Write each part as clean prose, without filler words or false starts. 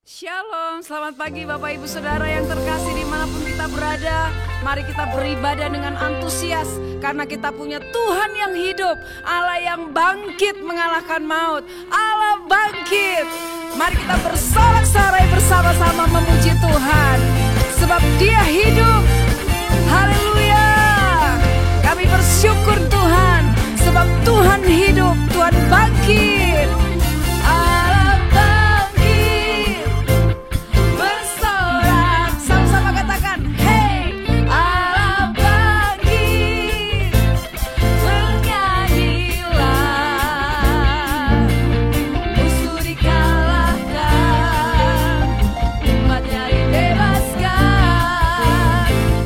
Shalom, selamat pagi Bapak Ibu Saudara yang terkasih dimanapun kita berada. Mari kita beribadah dengan antusias karena kita punya Tuhan yang hidup, Allah yang bangkit mengalahkan maut, Allah bangkit. Mari kita bersorak-sorai bersama-sama memuji Tuhan, sebab Dia hidup. Haleluya. Kami bersyukur Tuhan, sebab Tuhan hidup, Tuhan bangkit. Allah bangkit, bersorak, sama-sama katakan, hey, Allah bangkit, bernyanyilah, musuh dikalahkan, umatnya dibebaskan,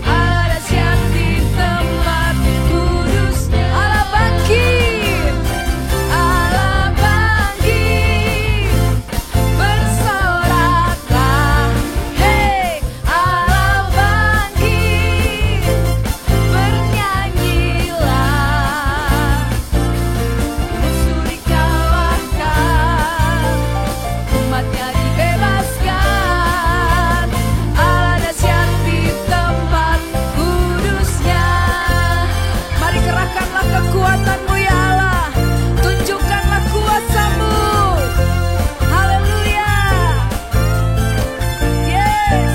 Allah dahsyat di tempat kudus, Allah bangkit, Allah bangkit, bersoraklah, hey, Allah bangkit, bernyanyilah, musuh dikalahkan, umatnya dibebaskan, Allah dahsyat di tempat kudusnya. Mari kerahkanlah kekuatanmu ya Allah, tunjukkanlah kuasamu. Haleluya. Yes.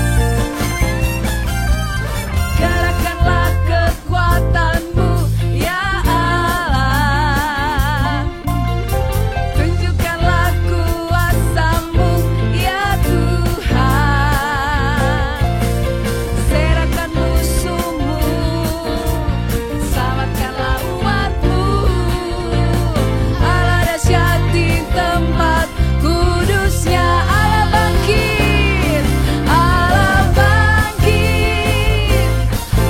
Kerahkanlah kekuatanmu ya Allah, tunjukkanlah kuasamu ya Tuhan. Serahkan musuhmu, selamatkanlah umatmu, Allah dahsyat di tempat kudusnya. Allah bangkit, Allah bangkit,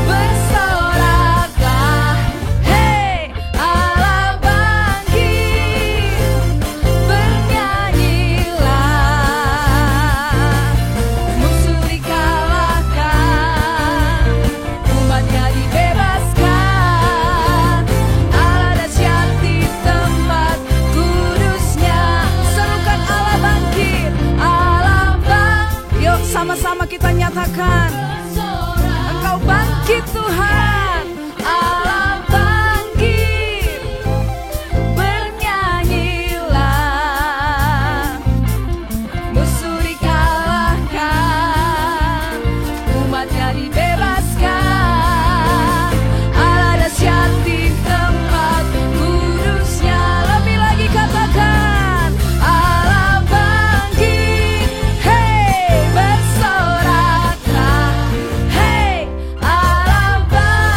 bersoraklah, hey, Allah bangkit, bernyanyilah, musuh dikalahkan, umatnya dibebaskan, Allah dahsyat di tempat kudusnya. Serukan Allah bangkit, Allah bangkit. Yuk sama-sama kita nyatakan, Engkau bangkit Tuhan, Allah bangkit, bernyanyilah, musuh dikalahkan, umatnya dibebaskan, Allah dahsyat di tempat kudusnya. Lebih lagi katakan, Allah bangkit, hey, bersoraklah, hey, Allah bangkit,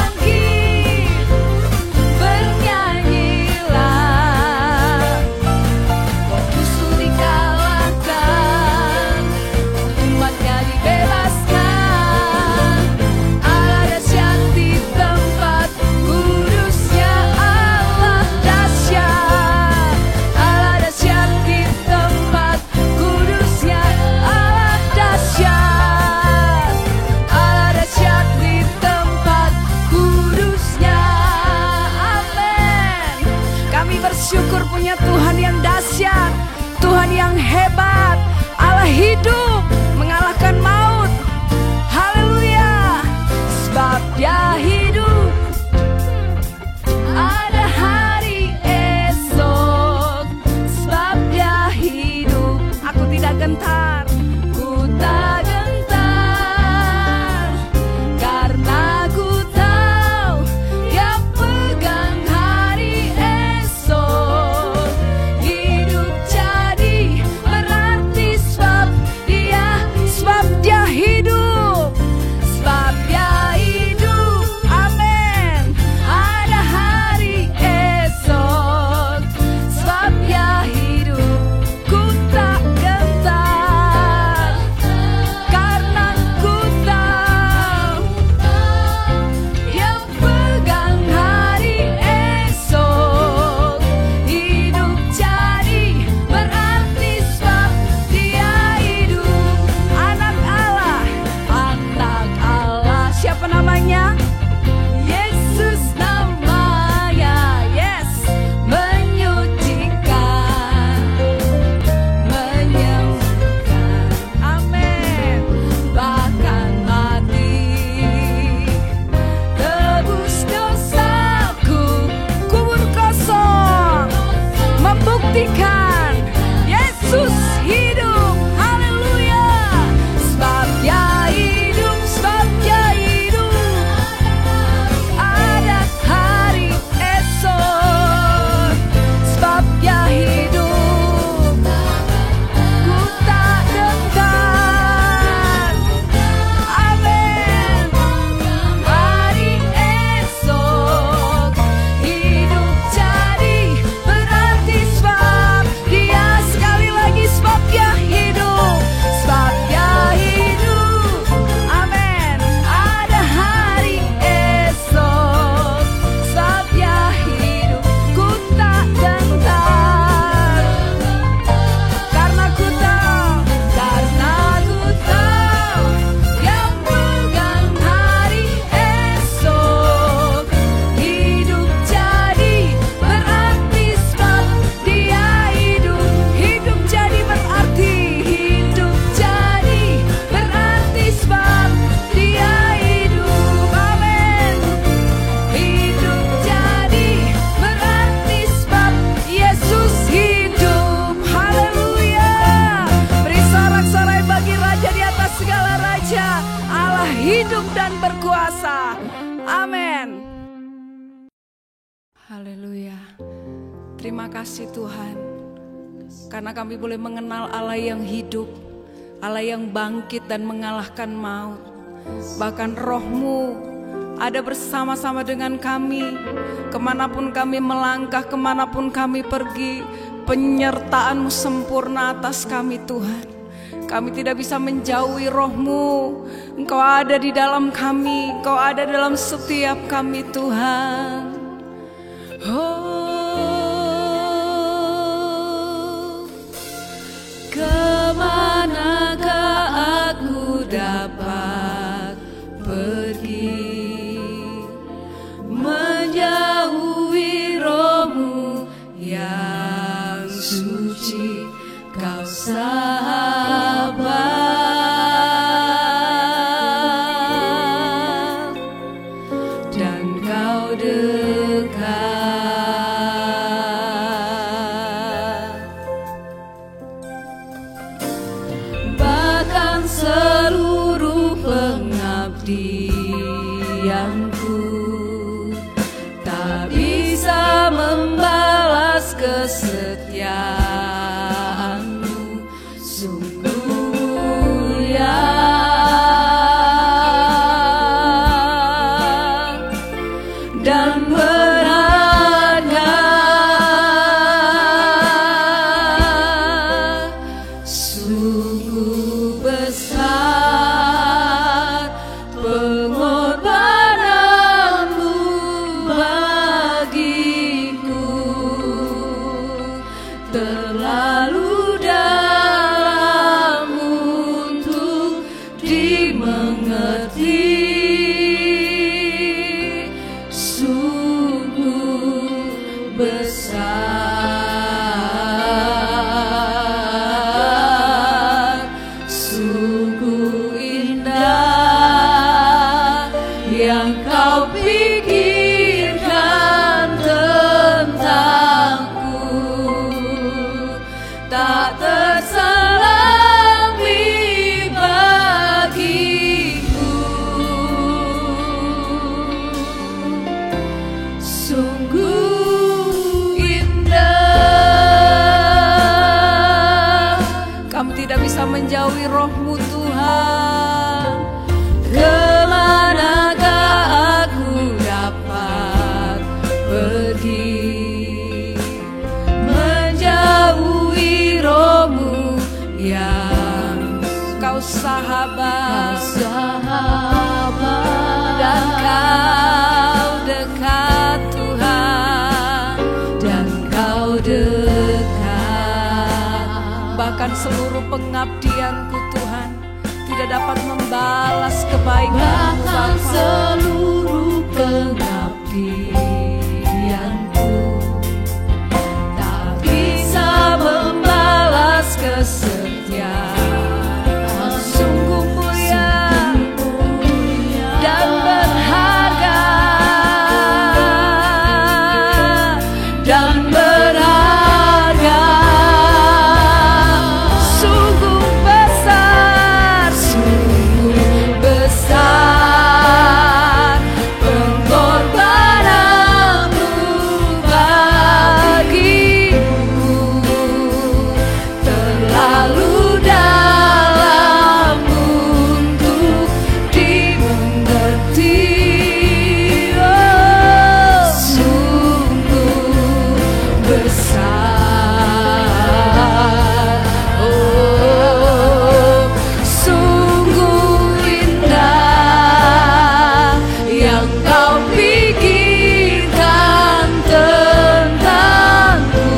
hidup dan berkuasa. Amin. Haleluya. Terima kasih Tuhan, karena kami boleh mengenal Allah yang hidup, Allah yang bangkit dan mengalahkan maut. Bahkan Roh-Mu ada bersama-sama dengan kami, kemanapun kami melangkah, kemanapun kami pergi. Penyertaan-Mu sempurna atas kami Tuhan. Kami tidak bisa menjauhi Roh-Mu. Engkau ada di dalam kami, Engkau ada dalam setiap kami Tuhan. Kemanakah aku dapat pergi, menjauhi Roh-Mu yang suci, Kau sahabat dan Kau dekat. Seluruh pengabdianku tak bisa membalas kesetiaan-Mu, sungguh ya. Dan berharga, sungguh besar pengorbanan-Mu bagiku, terlalu dalam untuk dimengerti. Sungguh besar, sungguh indah yang Kau pikirkan tentangku, tak terselami bagiku. Sungguh indah. Kami tidak bisa menjauhi Roh-Mu Tuhan. Kemanakah aku dapat pergi, menjauhi Roh-Mu yang Kau sahabat, dan Kau dekat Tuhan, dan Kau dekat. Bahkan seluruh pengabdianku Tuhan tidak dapat membalas kebaikan-Mu. Bahkan seluruh pengabdianku tak bisa membalas kesetiaan. Sungguh mulia dan berharga, dan berharga, sungguh besar, sungguh besar pengorbanan-Mu bagiku, terlalu dalam untuk dimengerti. Oh, sungguh besar, oh, sungguh indah yang Kau pikirkan tentangku,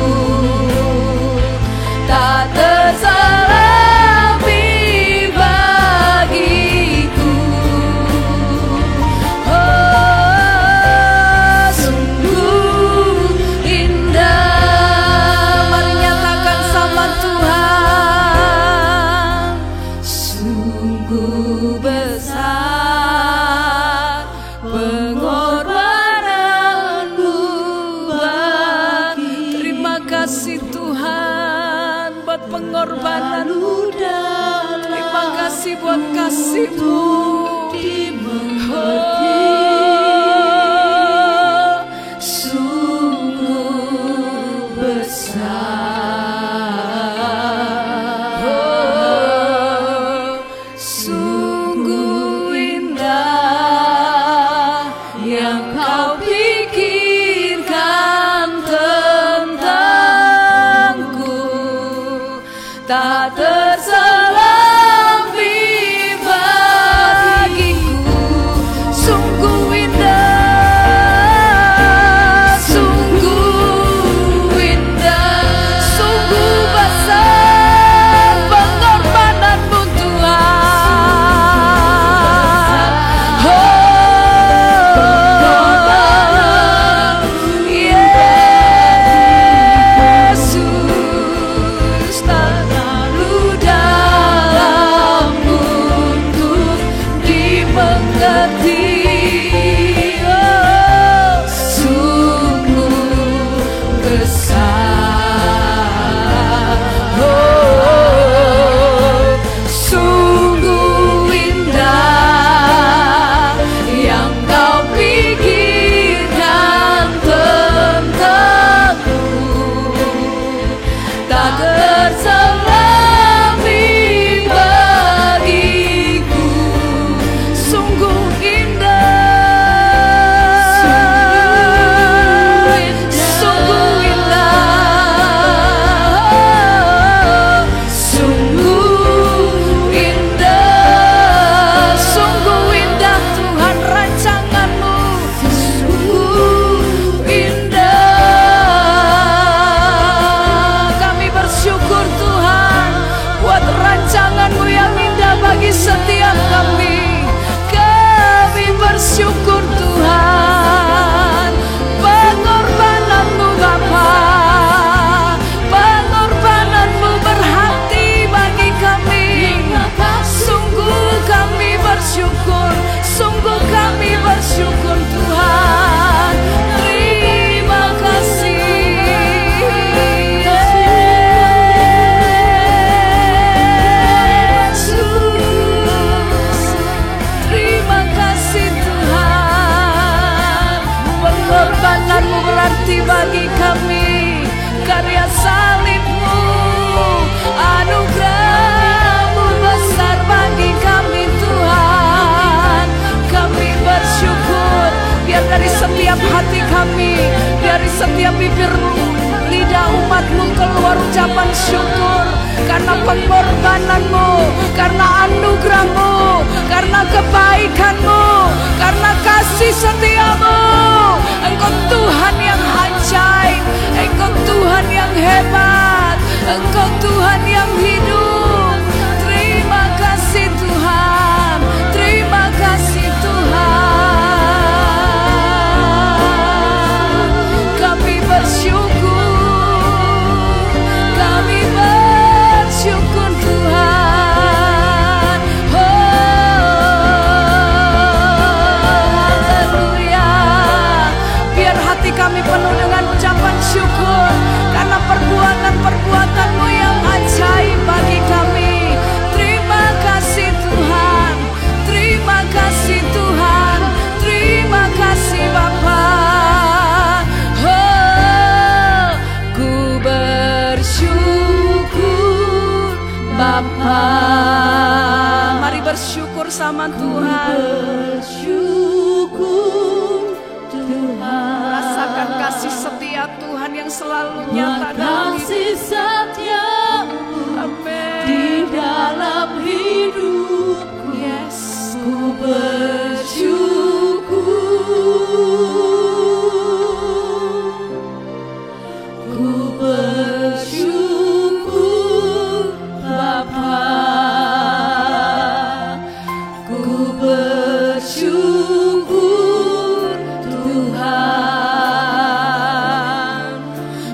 tak terselami bagiku. Oh, sungguh indah. Mari nyatakan sama Tuhan. Sungguh besar pengorbanan-Mu bagi. Terima kasih Tuhan buat pengorbanan-Mu. Terima kasih buat kasih-Mu. bagi kami, karya salib-Mu, anugerah-Mu besar bagi kami Tuhan. Kami bersyukur, biar dari setiap hati kami, dari setiap bibir lidah umat-Mu keluar ucapan syukur, karena pengorbanan-Mu, karena anugerah-Mu, karena kebaikan-Mu, karena kasih setia-Mu. Engkau Tuhan yang ajaib, Engkau Tuhan yang hebat, Engkau Tuhan yang hidup. Terima kasih Tuhan, terima kasih Tuhan. Kami bersyukur, kami bersyukur Tuhan. Haleluya. Biar hati kami penuh dengan ucapan syukur, karena perbuatan-perbuatan-Mu yang ajaib bagi kami. Terima kasih Tuhan, terima kasih Tuhan, terima kasih Bapa. Oh, ku bersyukur Bapa. Mari bersyukur sama Tuhan. Bersyukur Tuhan. Rasakan kasih setia Tuhan yang selalu nyata dalam kasih setia di dalam hidupku. Yes, Ku bersyukur, ku bersyukur Bapa, ku bersyukur Tuhan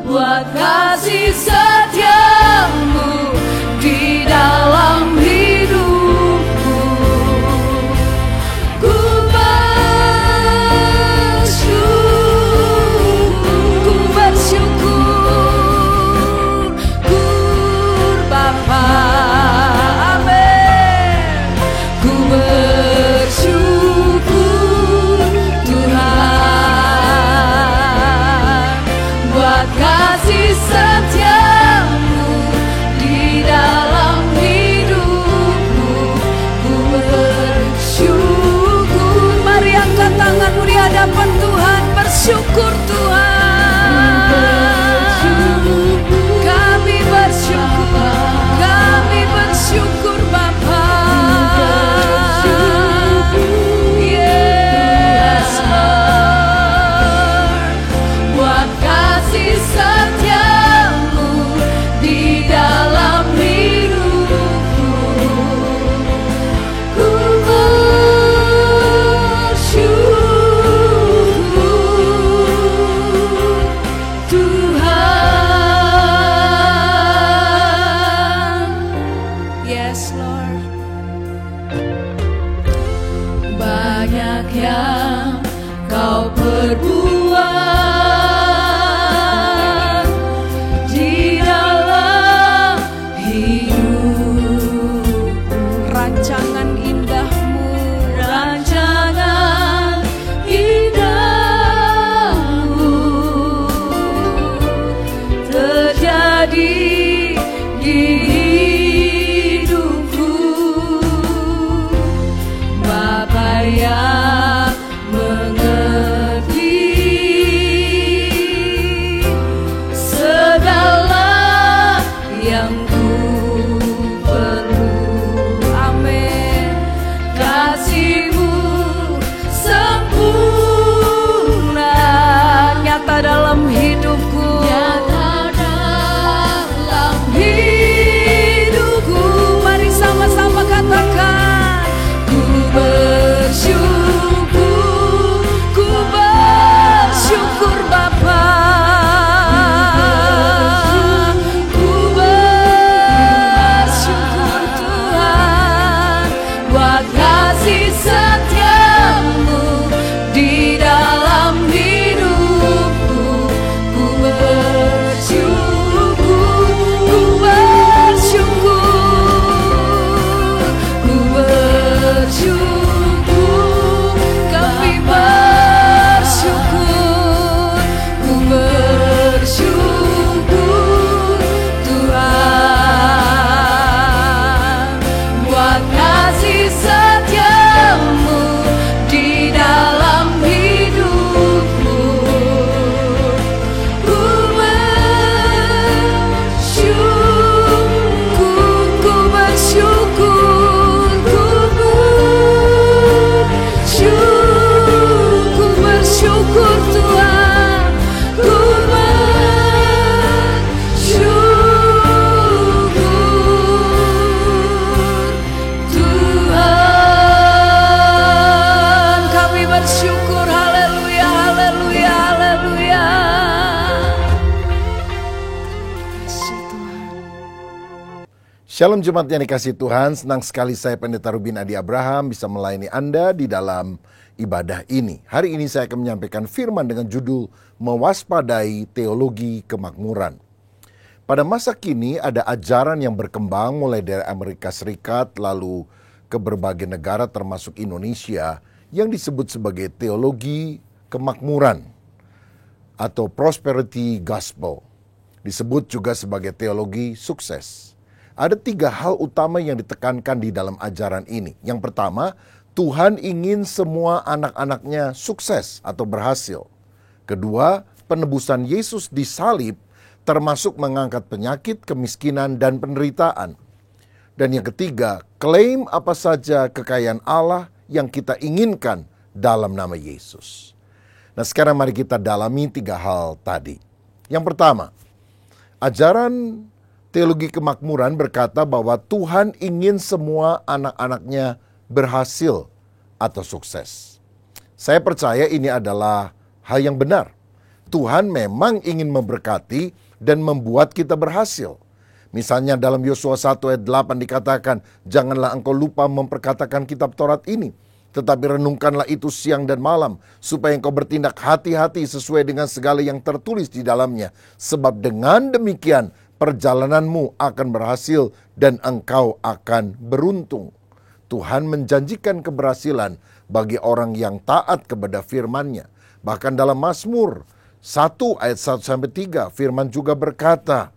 buat kasih Banyak yang kau perbuat di dalam hidup. Rancangan indahmu, Rancangan indahmu terjadi di hidupku. Bapa yang mengerti segala yang ku perlu. amin. Kasih-Mu sempurna Nyata dalam hidupku, nyata dalam hidupku. mari sama-sama katakan, Ku bersyukur, ku bersyukur Bapa. ku bersyukur Tuhan buat kasih setia-Mu di dalam hidupku. Ku bersyukur, ku bersyukur, ku bersyukur, kami bersyukur, ku bersyukur Tuhan buat kasih setia-Mu di dalam hidupku. Ku bersyukur, ku bersyukur, ku bersyukur Tuhan. Ku bersyukur Tuhan. Kami bersyukur, haleluya, haleluya, haleluya. Kasih Tuhan. Shalom Jemaat yang dikasihi Tuhan, senang sekali saya Pendeta Rubin Adi Abraham bisa melayani Anda di dalam ibadah ini. Hari ini saya akan menyampaikan firman dengan judul Mewaspadai Teologi Kemakmuran. Pada masa kini ada ajaran yang berkembang mulai dari Amerika Serikat lalu ke berbagai negara termasuk Indonesia yang disebut sebagai teologi kemakmuran atau prosperity gospel. Disebut juga sebagai teologi sukses. Ada 3 hal utama yang ditekankan di dalam ajaran ini. Yang pertama, Tuhan ingin semua anak-anaknya sukses atau berhasil. Kedua, penebusan Yesus di salib termasuk mengangkat penyakit, kemiskinan, dan penderitaan. Dan yang ketiga, klaim apa saja kekayaan Allah yang kita inginkan dalam nama Yesus. Nah, sekarang mari kita dalami 3 hal tadi. Yang pertama, ajaran teologi kemakmuran berkata bahwa Tuhan ingin semua anak-anaknya berhasil atau sukses. Saya percaya ini adalah hal yang benar. Tuhan memang ingin memberkati dan membuat kita berhasil. Misalnya dalam Yosua 1 ayat 8 dikatakan, janganlah engkau lupa memperkatakan kitab Taurat ini, tetapi renungkanlah itu siang dan malam, supaya engkau bertindak hati-hati sesuai dengan segala yang tertulis di dalamnya. Sebab dengan demikian perjalananmu akan berhasil dan engkau akan beruntung. Tuhan menjanjikan keberhasilan bagi orang yang taat kepada firman-Nya. Bahkan dalam Mazmur 1 ayat 1-3 firman juga berkata,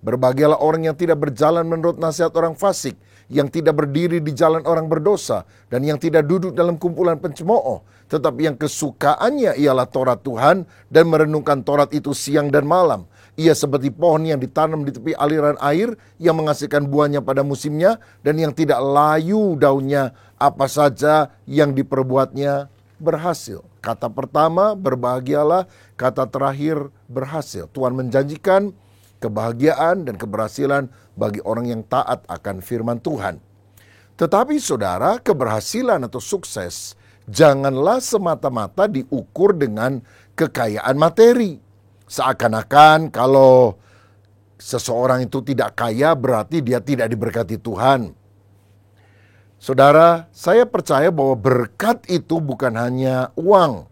berbahagialah orang yang tidak berjalan menurut nasihat orang fasik, yang tidak berdiri di jalan orang berdosa, dan yang tidak duduk dalam kumpulan pencemooh, tetapi yang kesukaannya ialah Taurat Tuhan dan merenungkan Taurat itu siang dan malam. Ia seperti pohon yang ditanam di tepi aliran air yang menghasilkan buahnya pada musimnya dan yang tidak layu daunnya, apa saja yang diperbuatnya berhasil. Kata pertama berbahagialah, kata terakhir berhasil. Tuhan menjanjikan kebahagiaan dan keberhasilan bagi orang yang taat akan firman Tuhan. Tetapi saudara, keberhasilan atau sukses janganlah semata-mata diukur dengan kekayaan materi. Seakan-akan kalau seseorang itu tidak kaya berarti dia tidak diberkati Tuhan. Saudara, saya percaya bahwa berkat itu bukan hanya uang,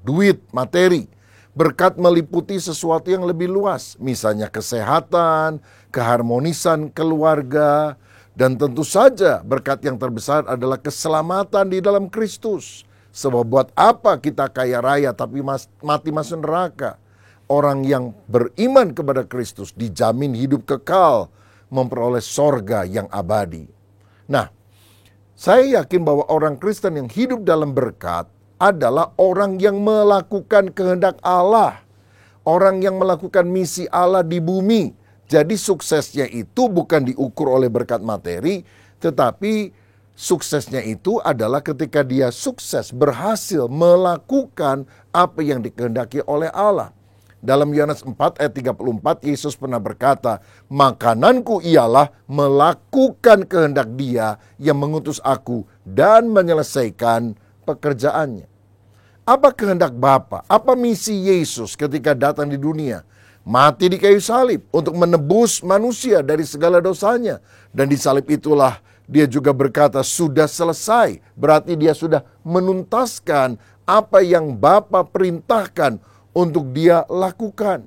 duit, materi. Berkat meliputi sesuatu yang lebih luas, misalnya kesehatan, keharmonisan keluarga, dan tentu saja berkat yang terbesar adalah keselamatan di dalam Kristus. Sebab buat apa kita kaya raya tapi mati masuk neraka? Orang yang beriman kepada Kristus dijamin hidup kekal, memperoleh sorga yang abadi. Nah, saya yakin bahwa orang Kristen yang hidup dalam berkat adalah orang yang melakukan kehendak Allah. Orang yang melakukan misi Allah di bumi. Jadi suksesnya itu bukan diukur oleh berkat materi, tetapi suksesnya itu adalah ketika dia sukses, berhasil melakukan apa yang dikehendaki oleh Allah. Dalam Yohanes 4 ayat 34, Yesus pernah berkata, makananku ialah melakukan kehendak Dia yang mengutus aku dan menyelesaikan pekerjaannya. Apa kehendak Bapa? Apa misi Yesus ketika datang di dunia? Mati di kayu salib untuk menebus manusia dari segala dosanya. Dan di salib itulah Dia juga berkata, sudah selesai. Berarti Dia sudah menuntaskan apa yang Bapa perintahkan untuk Dia lakukan.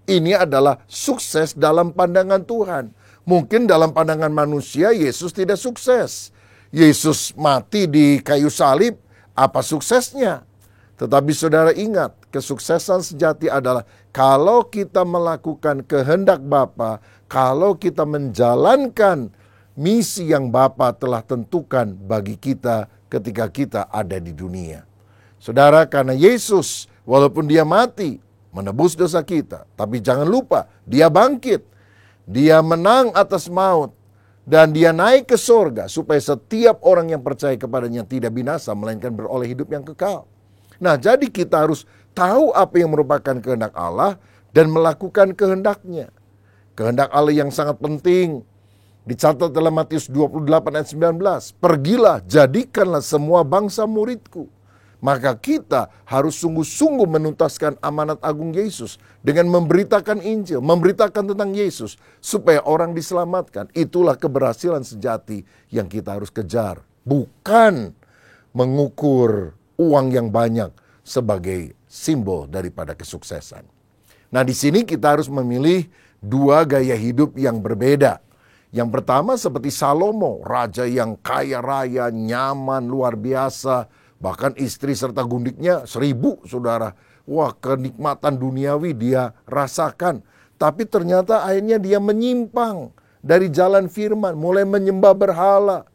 Ini adalah sukses dalam pandangan Tuhan. Mungkin dalam pandangan manusia Yesus tidak sukses. Yesus mati di kayu salib, apa suksesnya? Tetapi saudara ingat, kesuksesan sejati adalah kalau kita melakukan kehendak Bapa, kalau kita menjalankan misi yang Bapa telah tentukan bagi kita ketika kita ada di dunia. Saudara, karena Yesus walaupun Dia mati menebus dosa kita, tapi jangan lupa Dia bangkit. Dia menang atas maut dan Dia naik ke sorga supaya setiap orang yang percaya kepadanya tidak binasa melainkan beroleh hidup yang kekal. Nah, jadi kita harus tahu apa yang merupakan kehendak Allah dan melakukan kehendaknya. Kehendak Allah yang sangat penting dicatat dalam Matius 28 ayat 19. Pergilah, jadikanlah semua bangsa muridku. Maka kita harus sungguh-sungguh menuntaskan amanat agung Yesus dengan memberitakan Injil, memberitakan tentang Yesus supaya orang diselamatkan. Itulah keberhasilan sejati yang kita harus kejar. Bukan mengukur uang yang banyak sebagai simbol daripada kesuksesan. Nah, di sini kita harus memilih dua gaya hidup yang berbeda. Yang pertama seperti Salomo, raja yang kaya raya, nyaman, luar biasa. Bahkan istri serta gundiknya 1000, saudara. Wah, kenikmatan duniawi dia rasakan. Tapi ternyata akhirnya dia menyimpang dari jalan firman, mulai menyembah berhala.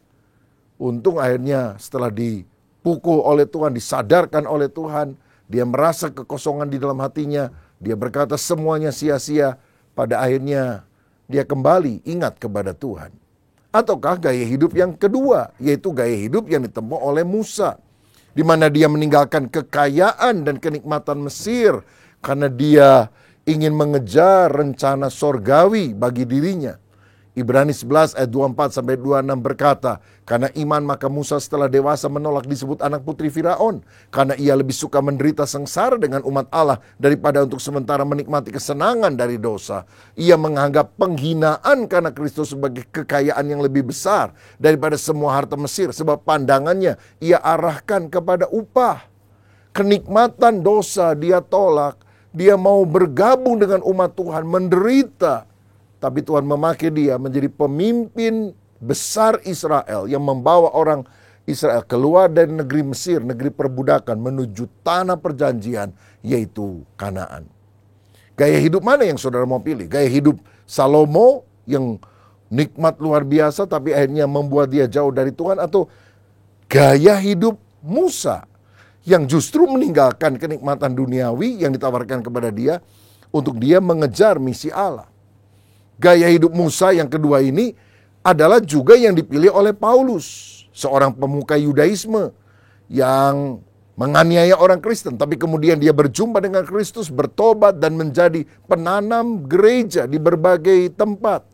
Untung akhirnya setelah dipukul oleh Tuhan, disadarkan oleh Tuhan, dia merasa kekosongan di dalam hatinya. Dia berkata semuanya sia-sia. Pada akhirnya dia kembali ingat kepada Tuhan. Ataukah gaya hidup yang kedua, yaitu gaya hidup yang ditempuh oleh Musa, di mana dia meninggalkan kekayaan dan kenikmatan Mesir karena dia ingin mengejar rencana sorgawi bagi dirinya. Ibrani 11 ayat 24-26 berkata, karena iman maka Musa setelah dewasa menolak disebut anak putri Firaun, karena ia lebih suka menderita sengsara dengan umat Allah daripada untuk sementara menikmati kesenangan dari dosa. Ia menganggap penghinaan karena Kristus sebagai kekayaan yang lebih besar daripada semua harta Mesir, sebab pandangannya ia arahkan kepada upah. Kenikmatan dosa dia tolak, dia mau bergabung dengan umat Tuhan, menderita. Tapi Tuhan memakai dia menjadi pemimpin besar Israel yang membawa orang Israel keluar dari negeri Mesir, negeri perbudakan, menuju tanah perjanjian, yaitu Kanaan. Gaya hidup mana yang saudara mau pilih? Gaya hidup Salomo yang nikmat luar biasa tapi akhirnya membuat dia jauh dari Tuhan, atau gaya hidup Musa yang justru meninggalkan kenikmatan duniawi yang ditawarkan kepada dia untuk dia mengejar misi Allah? Gaya hidup Musa yang kedua ini adalah juga yang dipilih oleh Paulus, seorang pemuka Yudaisme yang menganiaya orang Kristen, tapi kemudian dia berjumpa dengan Kristus, bertobat dan menjadi penanam gereja di berbagai tempat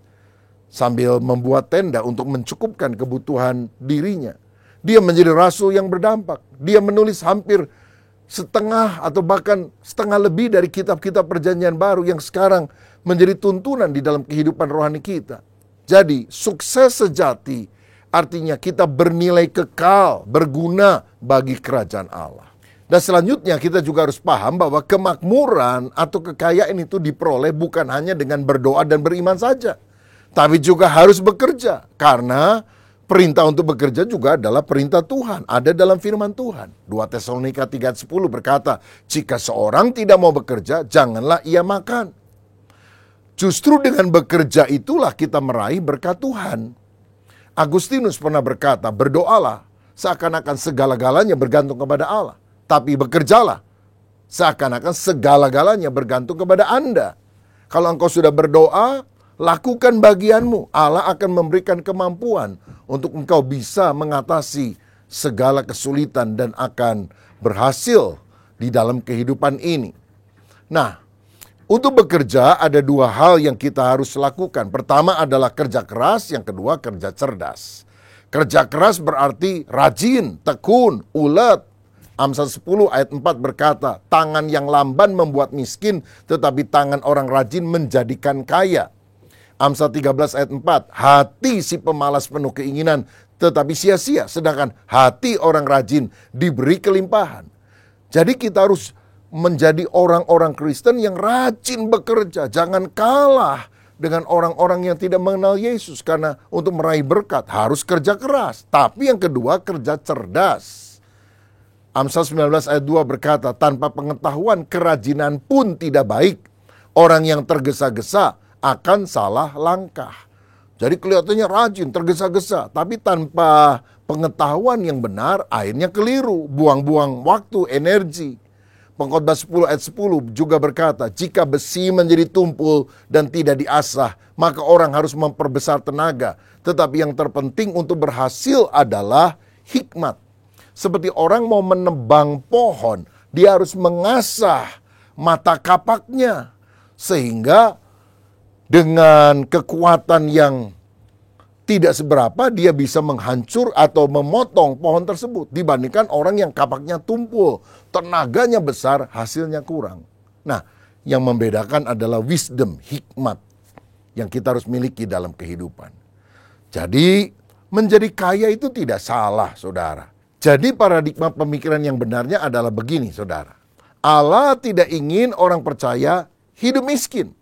sambil membuat tenda untuk mencukupkan kebutuhan dirinya. Dia menjadi rasul yang berdampak. Dia menulis hampir setengah atau bahkan setengah lebih dari kitab-kitab perjanjian baru yang sekarang menjadi tuntunan di dalam kehidupan rohani kita. Jadi sukses sejati Artinya kita bernilai kekal, berguna bagi kerajaan Allah. Dan selanjutnya kita juga harus paham bahwa kemakmuran atau kekayaan itu diperoleh bukan hanya dengan berdoa dan beriman saja, tapi juga harus bekerja. Karena perintah untuk bekerja juga adalah perintah Tuhan, ada dalam firman Tuhan. 2 Tesalonika 3:10 berkata, jika seorang tidak mau bekerja, janganlah ia makan. Justru dengan bekerja itulah kita meraih berkat Tuhan. Agustinus pernah berkata, berdoalah seakan-akan segala-galanya bergantung kepada Allah. Tapi bekerjalah seakan-akan segala-galanya bergantung kepada Anda. Kalau engkau sudah berdoa, lakukan bagianmu. Allah akan memberikan kemampuan untuk engkau bisa mengatasi segala kesulitan dan akan berhasil di dalam kehidupan ini. Nah, untuk bekerja ada dua hal yang kita harus lakukan. Pertama adalah kerja keras, yang kedua kerja cerdas. Kerja keras berarti rajin, tekun, ulet. Amsal 10 ayat 4 berkata, tangan yang lamban membuat miskin, tetapi tangan orang rajin menjadikan kaya. Amsal 13 ayat 4, hati si pemalas penuh keinginan, tetapi sia-sia, sedangkan hati orang rajin diberi kelimpahan. Jadi kita harus menjadi orang-orang Kristen yang rajin bekerja. Jangan kalah dengan orang-orang yang tidak mengenal Yesus, karena untuk meraih berkat harus kerja keras. Tapi yang kedua, kerja cerdas. Amsal 19 ayat 2 berkata, tanpa pengetahuan kerajinan pun tidak baik. Orang yang tergesa-gesa akan salah langkah. Jadi kelihatannya rajin, tergesa-gesa, tapi tanpa pengetahuan yang benar, akhirnya keliru, buang-buang waktu, energi. Pengkhotbah 10 ayat 10 juga berkata, jika besi menjadi tumpul dan tidak diasah, maka orang harus memperbesar tenaga. Tetapi yang terpenting untuk berhasil adalah hikmat. Seperti orang mau menebang pohon, dia harus mengasah mata kapaknya. Sehingga dengan kekuatan yang tidak seberapa, dia bisa menghancur atau memotong pohon tersebut. Dibandingkan orang yang kapaknya tumpul, tenaganya besar, hasilnya kurang. Nah, yang membedakan adalah wisdom, hikmat yang kita harus miliki dalam kehidupan. Jadi, menjadi kaya itu tidak salah, saudara. Jadi paradigma pemikiran yang benarnya adalah begini, saudara. Allah tidak ingin orang percaya hidup miskin.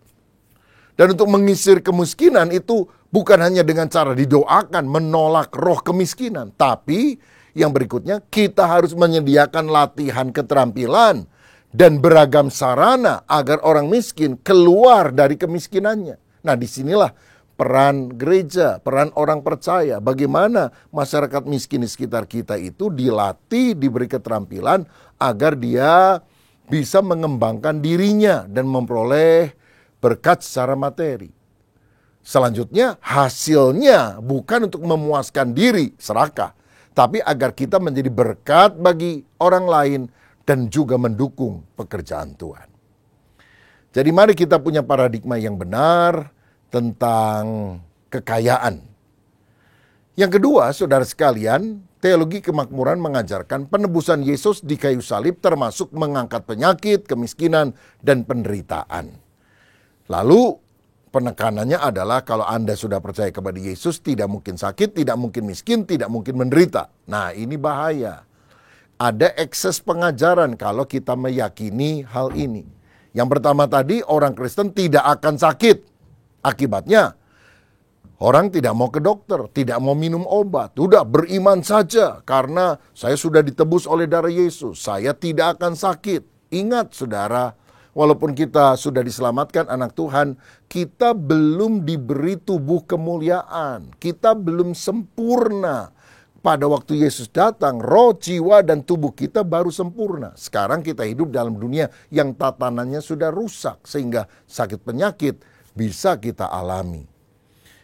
Dan untuk mengisir kemiskinan itu bukan hanya dengan cara didoakan, menolak roh kemiskinan. Tapi yang berikutnya, kita harus menyediakan latihan keterampilan dan beragam sarana agar orang miskin keluar dari kemiskinannya. Nah, disinilah peran gereja, peran orang percaya. Bagaimana masyarakat miskin di sekitar kita itu dilatih, diberi keterampilan agar dia bisa mengembangkan dirinya dan memperoleh berkat secara materi. Selanjutnya, hasilnya bukan untuk memuaskan diri, serakah, tapi agar kita menjadi berkat bagi orang lain dan juga mendukung pekerjaan Tuhan. Jadi mari kita punya paradigma yang benar tentang kekayaan. Yang kedua, saudara sekalian, teologi kemakmuran mengajarkan penebusan Yesus di kayu salib termasuk mengangkat penyakit, kemiskinan, dan penderitaan. Lalu penekanannya adalah kalau Anda sudah percaya kepada Yesus, tidak mungkin sakit, tidak mungkin miskin, tidak mungkin menderita. Nah, ini bahaya. Ada ekses pengajaran kalau kita meyakini hal ini. Yang pertama tadi, orang Kristen tidak akan sakit. Akibatnya, orang tidak mau ke dokter, tidak mau minum obat. Udah beriman saja karena saya sudah ditebus oleh darah Yesus. Saya tidak akan sakit. Ingat saudara, walaupun kita sudah diselamatkan anak Tuhan, kita belum diberi tubuh kemuliaan. Kita belum sempurna. Pada waktu Yesus datang, roh, jiwa, dan tubuh kita baru sempurna. Sekarang kita hidup dalam dunia yang tatanannya sudah rusak, sehingga sakit penyakit bisa kita alami.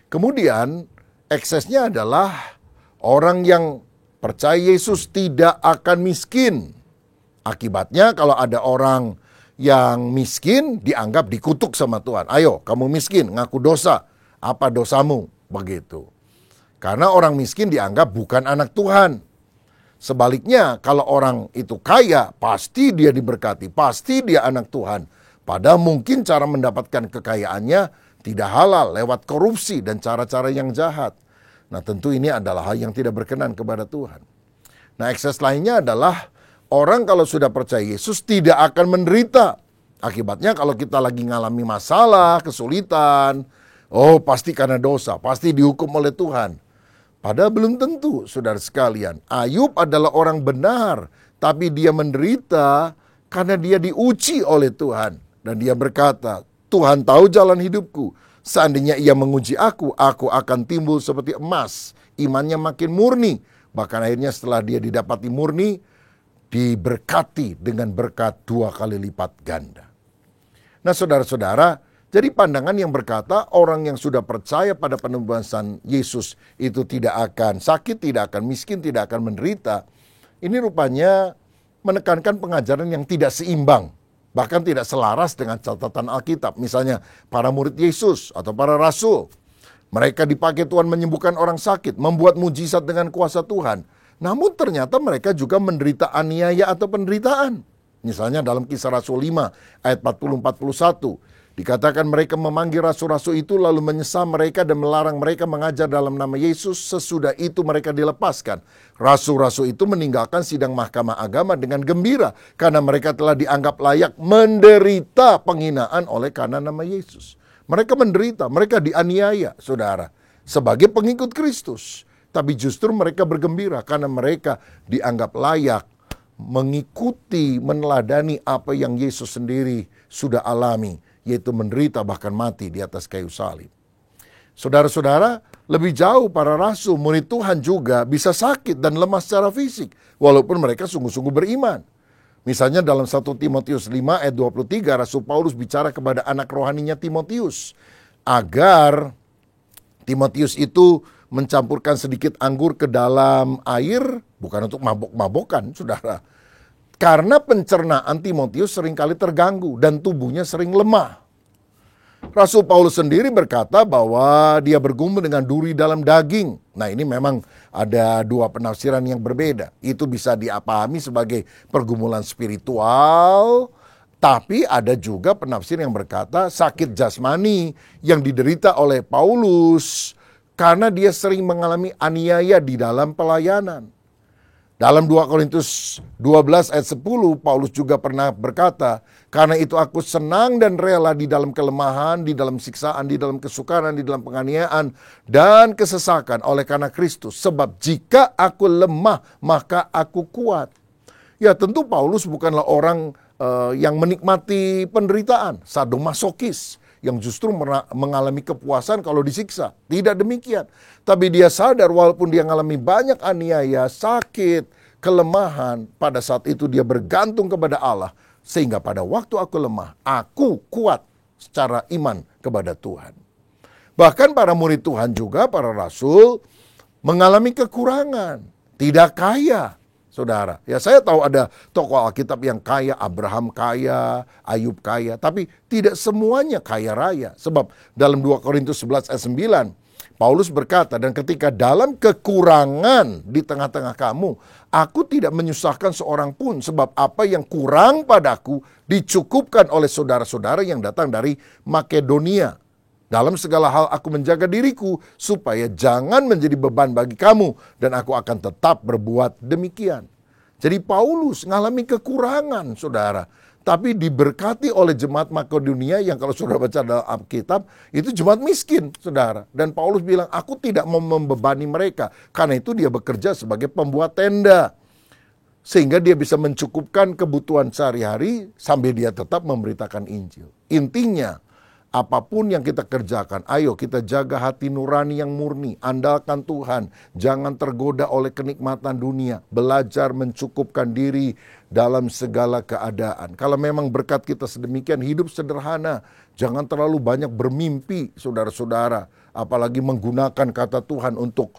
Kemudian eksesnya adalah orang yang percaya Yesus tidak akan miskin. Akibatnya kalau ada orang yang miskin dianggap dikutuk sama Tuhan. Ayo kamu miskin, ngaku dosa. Apa dosamu? Begitu. Karena orang miskin dianggap bukan anak Tuhan. Sebaliknya kalau orang itu kaya, pasti dia diberkati, pasti dia anak Tuhan. Padahal mungkin cara mendapatkan kekayaannya tidak halal lewat korupsi dan cara-cara yang jahat. Nah, tentu ini adalah hal yang tidak berkenan kepada Tuhan. Nah, ekses lainnya adalah orang kalau sudah percaya Yesus tidak akan menderita. Akibatnya kalau kita lagi ngalami masalah, kesulitan, oh pasti karena dosa, pasti dihukum oleh Tuhan. Padahal belum tentu, saudara sekalian. Ayub adalah orang benar, tapi dia menderita karena dia diuji oleh Tuhan. Dan dia berkata, Tuhan tahu jalan hidupku. Seandainya ia menguji aku akan timbul seperti emas. Imannya makin murni. Bahkan akhirnya setelah dia didapati murni, diberkati dengan berkat 2 kali lipat ganda. Nah, saudara-saudara, jadi pandangan yang berkata orang yang sudah percaya pada penebusan Yesus itu tidak akan sakit, tidak akan miskin, tidak akan menderita. Ini rupanya menekankan pengajaran yang tidak seimbang, bahkan tidak selaras dengan catatan Alkitab. Misalnya para murid Yesus atau para rasul. Mereka dipakai Tuhan menyembuhkan orang sakit, membuat mujizat dengan kuasa Tuhan. Namun ternyata mereka juga menderita aniaya atau penderitaan. Misalnya dalam Kisah Rasul 5 ayat 40-41. Dikatakan mereka memanggil rasul-rasul itu lalu menyesal mereka dan melarang mereka mengajar dalam nama Yesus. Sesudah itu mereka dilepaskan. Rasul-rasul itu meninggalkan sidang mahkamah agama dengan gembira. Karena mereka telah dianggap layak menderita penghinaan oleh karena nama Yesus. Mereka menderita, mereka dianiaya, saudara. Sebagai pengikut Kristus. Tapi justru mereka bergembira karena mereka dianggap layak mengikuti, meneladani apa yang Yesus sendiri sudah alami, yaitu menderita bahkan mati di atas kayu salib. Saudara-saudara, lebih jauh para rasul, murid Tuhan juga bisa sakit dan lemah secara fisik, walaupun mereka sungguh-sungguh beriman. Misalnya dalam 1 Timotius 5 ayat 23, Rasul Paulus bicara kepada anak rohaninya Timotius, agar Timotius itu mencampurkan sedikit anggur ke dalam air, bukan untuk mabok-mabokan, saudara. Karena pencernaan Timotius seringkali terganggu dan tubuhnya sering lemah. Rasul Paulus sendiri berkata bahwa dia bergumul dengan duri dalam daging. Nah, ini memang ada dua penafsiran yang berbeda. Itu bisa dipahami sebagai pergumulan spiritual, tapi ada juga penafsir yang berkata sakit jasmani yang diderita oleh Paulus karena dia sering mengalami aniaya di dalam pelayanan. Dalam 2 Korintus 12 ayat 10, Paulus juga pernah berkata, karena itu aku senang dan rela di dalam kelemahan, di dalam siksaan, di dalam kesukaran, di dalam penganiayaan, dan kesesakan oleh karena Kristus. Sebab jika aku lemah, maka aku kuat. Ya tentu Paulus bukanlah orang yang menikmati penderitaan, sadomasokis, yang justru mengalami kepuasan kalau disiksa. Tidak demikian. Tapi dia sadar walaupun dia mengalami banyak aniaya, sakit, kelemahan, pada saat itu dia bergantung kepada Allah. Sehingga pada waktu aku lemah, aku kuat secara iman kepada Tuhan. Bahkan para murid Tuhan juga, para rasul, mengalami kekurangan. Tidak kaya. Saudara, ya saya tahu ada tokoh Alkitab yang kaya, Abraham kaya, Ayub kaya, tapi tidak semuanya kaya raya. Sebab dalam 2 Korintus 11 ayat 9, Paulus berkata, dan ketika dalam kekurangan di tengah-tengah kamu, aku tidak menyusahkan seorang pun, sebab apa yang kurang padaku dicukupkan oleh saudara-saudara yang datang dari Makedonia. Dalam segala hal aku menjaga diriku supaya jangan menjadi beban bagi kamu dan aku akan tetap berbuat demikian. Jadi Paulus mengalami kekurangan, saudara, tapi diberkati oleh jemaat Makedonia yang kalau saudara baca dalam Alkitab itu jemaat miskin, saudara. Dan Paulus bilang aku tidak mau membebani mereka, karena itu dia bekerja sebagai pembuat tenda. Sehingga dia bisa mencukupkan kebutuhan sehari-hari sambil dia tetap memberitakan Injil. Intinya, apapun yang kita kerjakan, ayo kita jaga hati nurani yang murni, andalkan Tuhan, jangan tergoda oleh kenikmatan dunia, belajar mencukupkan diri dalam segala keadaan. Kalau memang berkat kita sedemikian, hidup sederhana, jangan terlalu banyak bermimpi, saudara-saudara, apalagi menggunakan kata Tuhan untuk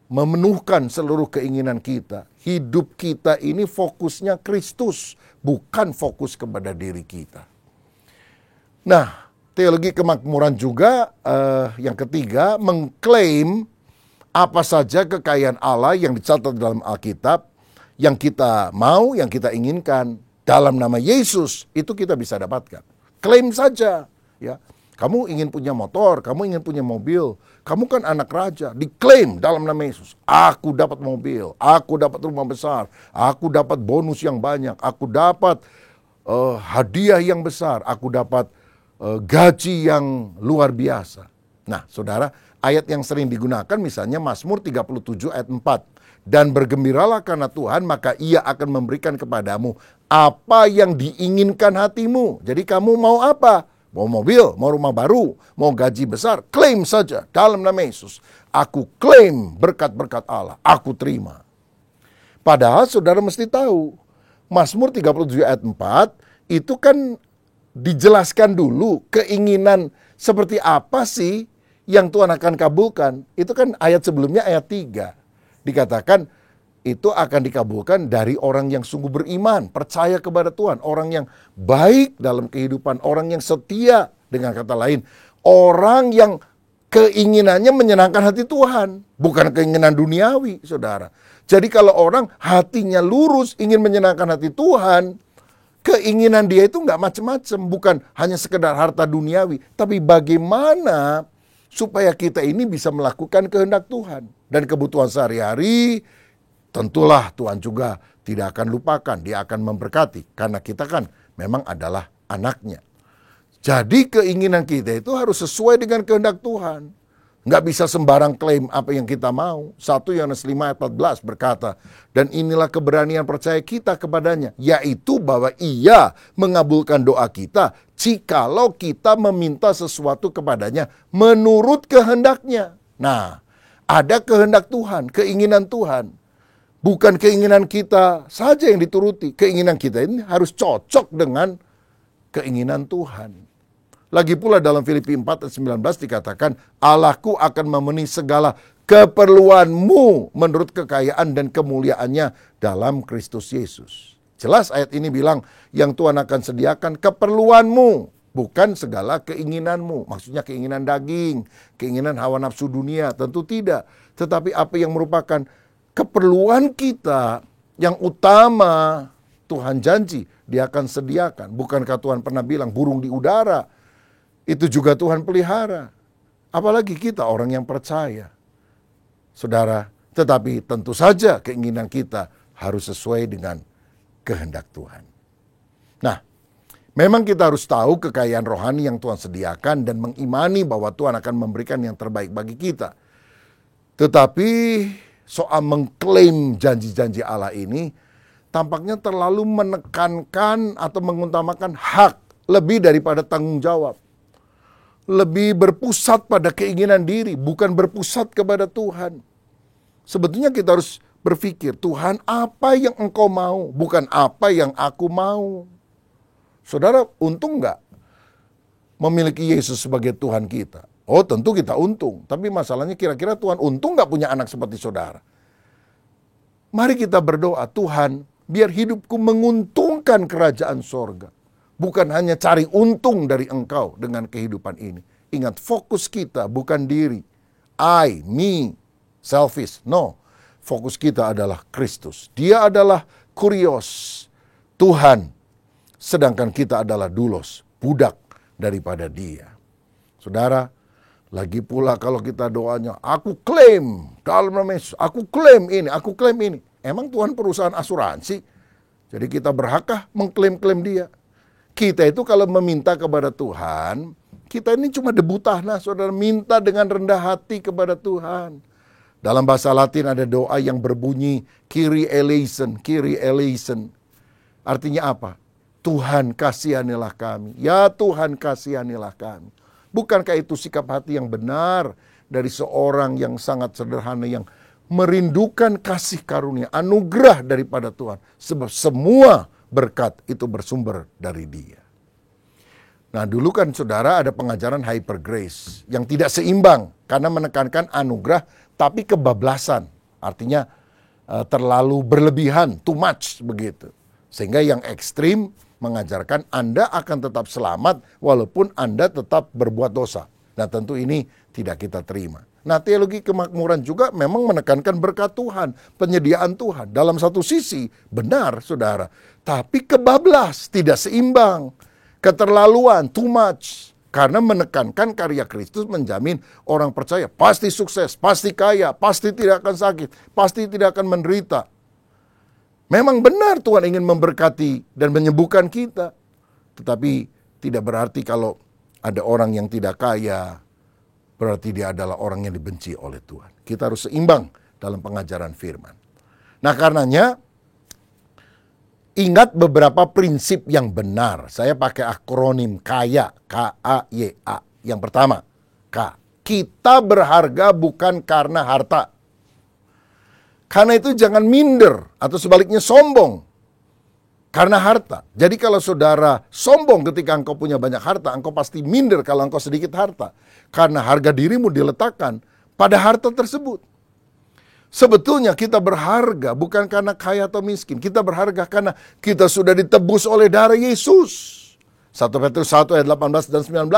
memenuhkan seluruh keinginan kita. Hidup kita ini fokusnya Kristus, bukan fokus kepada diri kita. Nah, teologi kemakmuran juga yang ketiga mengklaim apa saja kekayaan Allah yang dicatat dalam Alkitab yang kita mau, yang kita inginkan dalam nama Yesus itu kita bisa dapatkan. Klaim saja, ya. Kamu ingin punya motor, kamu ingin punya mobil. Kamu kan anak raja, diklaim dalam nama Yesus. Aku dapat mobil, aku dapat rumah besar, aku dapat bonus yang banyak, aku dapat hadiah yang besar, aku dapat gaji yang luar biasa. Nah, saudara, ayat yang sering digunakan misalnya Mazmur 37 ayat 4. Dan bergembiralah karena Tuhan, maka Ia akan memberikan kepadamu apa yang diinginkan hatimu. Jadi kamu mau apa? Mau mobil, mau rumah baru, mau gaji besar, klaim saja dalam nama Yesus. Aku klaim berkat-berkat Allah, aku terima. Padahal saudara mesti tahu, Mazmur 37 ayat 4 itu kan dijelaskan dulu keinginan seperti apa sih yang Tuhan akan kabulkan. Itu kan ayat sebelumnya ayat 3. Dikatakan itu akan dikabulkan dari orang yang sungguh beriman, percaya kepada Tuhan, orang yang baik dalam kehidupan, orang yang setia, dengan kata lain, orang yang keinginannya menyenangkan hati Tuhan, bukan keinginan duniawi, saudara. Jadi kalau orang hatinya lurus, ingin menyenangkan hati Tuhan, keinginan dia itu nggak macam-macam, bukan hanya sekedar harta duniawi, tapi bagaimana supaya kita ini bisa melakukan kehendak Tuhan. Dan kebutuhan sehari-hari, tentulah Tuhan juga tidak akan lupakan, Dia akan memberkati. Karena kita kan memang adalah anaknya. Jadi keinginan kita itu harus sesuai dengan kehendak Tuhan. Nggak bisa sembarang klaim apa yang kita mau. 1 Yohanes 5 ayat 14 berkata, dan inilah keberanian percaya kita kepadanya, yaitu bahwa Ia mengabulkan doa kita jikalau kita meminta sesuatu kepadanya menurut kehendaknya. Nah, ada kehendak Tuhan, keinginan Tuhan. Bukan keinginan kita saja yang dituruti. Keinginan kita ini harus cocok dengan keinginan Tuhan. Lagi pula dalam Filipi 4 ayat 19 dikatakan, Allahku akan memenuhi segala keperluanmu menurut kekayaan dan kemuliaannya dalam Kristus Yesus. Jelas ayat ini bilang, yang Tuhan akan sediakan keperluanmu, bukan segala keinginanmu. Maksudnya keinginan daging, keinginan hawa nafsu dunia, tentu tidak. Tetapi apa yang merupakan keperluan kita yang utama, Tuhan janji Dia akan sediakan. Bukankah Tuhan pernah bilang burung di udara itu juga Tuhan pelihara? Apalagi kita orang yang percaya, saudara. Tetapi tentu saja keinginan kita harus sesuai dengan kehendak Tuhan. Nah, memang kita harus tahu kekayaan rohani yang Tuhan sediakan dan mengimani bahwa Tuhan akan memberikan yang terbaik bagi kita. Tetapi soal mengklaim janji-janji Allah ini tampaknya terlalu menekankan atau mengutamakan hak lebih daripada tanggung jawab. Lebih berpusat pada keinginan diri, bukan berpusat kepada Tuhan. Sebetulnya kita harus berpikir, Tuhan apa yang Engkau mau, bukan apa yang aku mau. Saudara, untung nggak memiliki Yesus sebagai Tuhan kita? Oh, tentu kita untung. Tapi masalahnya kira-kira Tuhan untung gak punya anak seperti saudara? Mari kita berdoa, Tuhan, biar hidupku menguntungkan kerajaan sorga. Bukan hanya cari untung dari Engkau dengan kehidupan ini. Ingat, fokus kita bukan diri. I, me, selfish. No, fokus kita adalah Kristus. Dia adalah kurios, Tuhan. Sedangkan kita adalah doulos, budak daripada Dia. Saudara, lagi pula kalau kita doanya, aku klaim dalam nama Yesus, aku klaim ini, aku klaim ini. Emang Tuhan perusahaan asuransi? Jadi kita berhakkah mengklaim-klaim Dia? Kita itu kalau meminta kepada Tuhan, kita ini cuma debu tanah, saudara. Minta dengan rendah hati kepada Tuhan. Dalam bahasa Latin ada doa yang berbunyi Kyrie eleison, Kyrie eleison. Artinya apa? Tuhan kasihanilah kami. Ya Tuhan kasihanilah kami. Bukankah itu sikap hati yang benar dari seorang yang sangat sederhana, yang merindukan kasih karunia, anugerah daripada Tuhan. Sebab semua berkat itu bersumber dari Dia. Nah, dulu kan saudara ada pengajaran hyper grace yang tidak seimbang karena menekankan anugerah tapi kebablasan. Artinya terlalu berlebihan, too much begitu. Sehingga yang ekstrim mengajarkan Anda akan tetap selamat walaupun Anda tetap berbuat dosa. Nah, tentu ini tidak kita terima. Nah, teologi kemakmuran juga memang menekankan berkat Tuhan, penyediaan Tuhan. Dalam satu sisi benar, saudara, tapi kebablas, tidak seimbang, keterlaluan, too much. Karena menekankan karya Kristus menjamin orang percaya pasti sukses, pasti kaya, pasti tidak akan sakit, pasti tidak akan menderita. Memang benar Tuhan ingin memberkati dan menyembuhkan kita. Tetapi tidak berarti kalau ada orang yang tidak kaya, berarti dia adalah orang yang dibenci oleh Tuhan. Kita harus seimbang dalam pengajaran firman. Nah karenanya, ingat beberapa prinsip yang benar. Saya pakai akronim KAYA, K-A-Y-A. Yang pertama, K. Kita berharga bukan karena harta. Karena itu jangan minder atau sebaliknya sombong karena harta. Jadi kalau saudara sombong ketika engkau punya banyak harta, engkau pasti minder kalau engkau sedikit harta. Karena harga dirimu diletakkan pada harta tersebut. Sebetulnya kita berharga bukan karena kaya atau miskin. Kita berharga karena kita sudah ditebus oleh darah Yesus. 1 Petrus 1 ayat 18 dan 19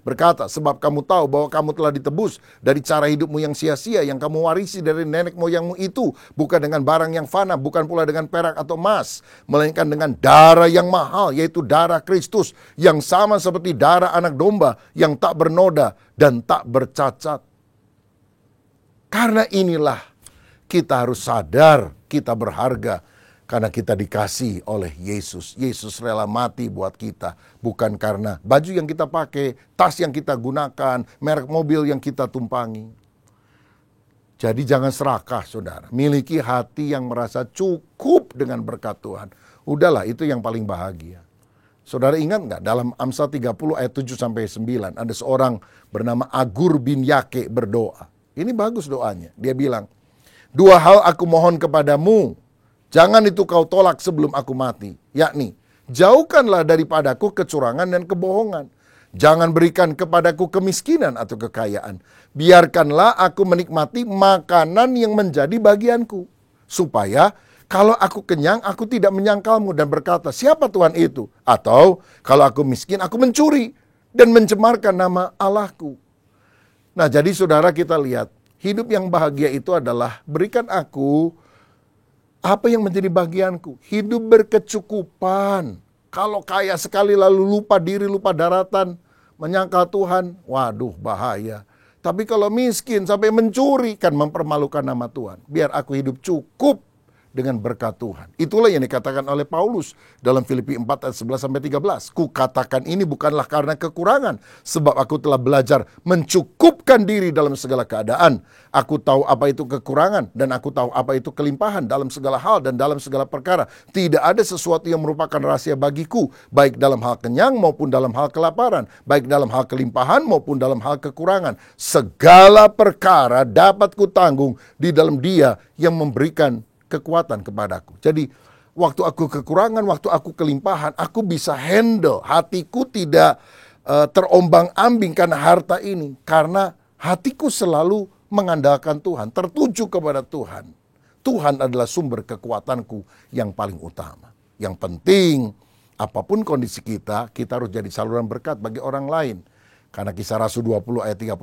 berkata, sebab kamu tahu bahwa kamu telah ditebus dari cara hidupmu yang sia-sia yang kamu warisi dari nenek moyangmu itu, bukan dengan barang yang fana, bukan pula dengan perak atau emas, melainkan dengan darah yang mahal, yaitu darah Kristus, yang sama seperti darah anak domba yang tak bernoda dan tak bercacat. Karena inilah kita harus sadar kita berharga karena kita dikasih oleh Yesus. Yesus rela mati buat kita. Bukan karena baju yang kita pakai, tas yang kita gunakan, merek mobil yang kita tumpangi. Jadi jangan serakah saudara. Miliki hati yang merasa cukup dengan berkat Tuhan. Udahlah, itu yang paling bahagia. Saudara ingat nggak dalam Amsal 30 ayat 7-9 ada seorang bernama Agur bin Yake berdoa. Ini bagus doanya. Dia bilang, 2 hal aku mohon kepadamu, jangan itu kau tolak sebelum aku mati. Yakni, jauhkanlah daripadaku kecurangan dan kebohongan. Jangan berikan kepadaku kemiskinan atau kekayaan. Biarkanlah aku menikmati makanan yang menjadi bagianku. Supaya kalau aku kenyang, aku tidak menyangkalmu dan berkata, siapa Tuhan itu? Atau kalau aku miskin, aku mencuri dan mencemarkan nama Allahku. Nah jadi saudara kita lihat, hidup yang bahagia itu adalah berikan aku apa yang menjadi bagianku. Hidup berkecukupan. Kalau kaya sekali lalu lupa diri, lupa daratan, menyangkal Tuhan, waduh bahaya. Tapi kalau miskin sampai mencuri, kan mempermalukan nama Tuhan. Biar aku hidup cukup dengan berkat Tuhan. Itulah yang dikatakan oleh Paulus dalam Filipi 4 ayat 11-13. Kukatakan ini bukanlah karena kekurangan, sebab aku telah belajar mencukupkan diri dalam segala keadaan. Aku tahu apa itu kekurangan dan aku tahu apa itu kelimpahan dalam segala hal dan dalam segala perkara. Tidak ada sesuatu yang merupakan rahasia bagiku, baik dalam hal kenyang maupun dalam hal kelaparan, baik dalam hal kelimpahan maupun dalam hal kekurangan. Segala perkara dapat kutanggung di dalam Dia yang memberikan kekuatan kepadaku. Jadi waktu aku kekurangan, waktu aku kelimpahan, aku bisa handle. Hatiku tidak terombang-ambing karena harta ini. Karena hatiku selalu mengandalkan Tuhan, tertuju kepada Tuhan. Tuhan adalah sumber kekuatanku yang paling utama. Yang penting, apapun kondisi kita harus jadi saluran berkat bagi orang lain. Karena Kisah Rasul 20 ayat 35,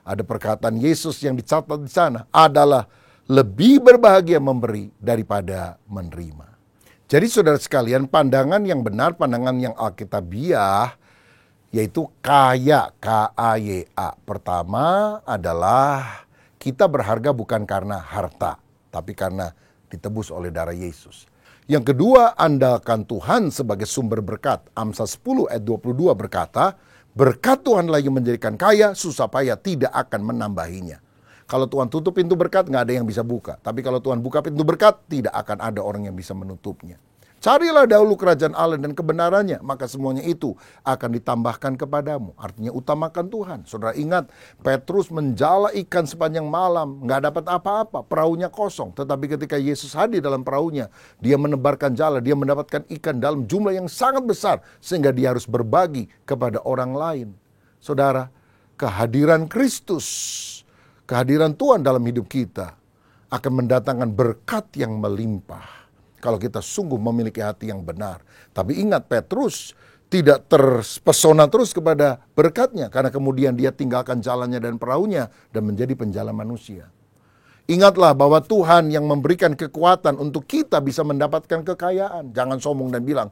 ada perkataan Yesus yang dicatat di sana adalah lebih berbahagia memberi daripada menerima. Jadi saudara sekalian, pandangan yang benar, pandangan yang alkitabiah, yaitu kaya, K-A-Y-A. Pertama adalah kita berharga bukan karena harta, tapi karena ditebus oleh darah Yesus. Yang kedua, andalkan Tuhan sebagai sumber berkat. Amsal 10 ayat 22 berkata, berkat Tuhanlah yang menjadikan kaya, susah payah tidak akan menambahinya. Kalau Tuhan tutup pintu berkat, nggak ada yang bisa buka. Tapi kalau Tuhan buka pintu berkat, tidak akan ada orang yang bisa menutupnya. Carilah dahulu kerajaan Allah dan kebenarannya, maka semuanya itu akan ditambahkan kepadamu. Artinya utamakan Tuhan. Saudara ingat, Petrus menjala ikan sepanjang malam, nggak dapat apa-apa, perahunya kosong. Tetapi ketika Yesus hadir dalam perahunya, dia menebarkan jala, dia mendapatkan ikan dalam jumlah yang sangat besar, sehingga dia harus berbagi kepada orang lain. Saudara, kehadiran Kristus, kehadiran Tuhan dalam hidup kita akan mendatangkan berkat yang melimpah. Kalau kita sungguh memiliki hati yang benar. Tapi ingat, Petrus tidak terpesona terus kepada berkatnya. Karena kemudian dia tinggalkan jalannya dan perahunya dan menjadi penjala manusia. Ingatlah bahwa Tuhan yang memberikan kekuatan untuk kita bisa mendapatkan kekayaan. Jangan sombong dan bilang,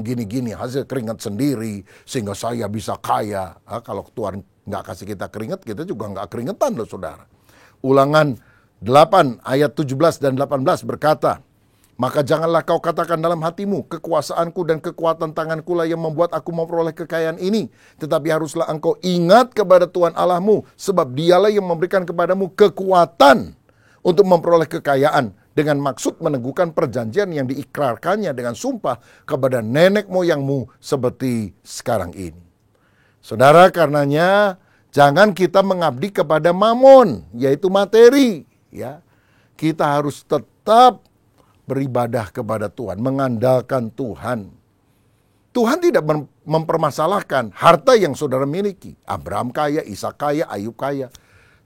gini-gini hasil keringat sendiri sehingga saya bisa kaya. Kalau Tuhan nggak kasih kita keringat, kita juga nggak keringetan loh saudara. Ulangan 8 ayat 17 dan 18 berkata, maka janganlah kau katakan dalam hatimu, kekuasaanku dan kekuatan tanganku lah yang membuat aku memperoleh kekayaan ini. Tetapi haruslah engkau ingat kepada Tuhan Allahmu, sebab dialah yang memberikan kepadamu kekuatan untuk memperoleh kekayaan, dengan maksud meneguhkan perjanjian yang diikrarkannya dengan sumpah kepada nenek moyangmu seperti sekarang ini. Saudara, karenanya jangan kita mengabdi kepada mamon, yaitu materi. Ya, kita harus tetap beribadah kepada Tuhan, mengandalkan Tuhan. Tuhan tidak mempermasalahkan harta yang saudara miliki. Abraham kaya, Ishak kaya, Ayub kaya.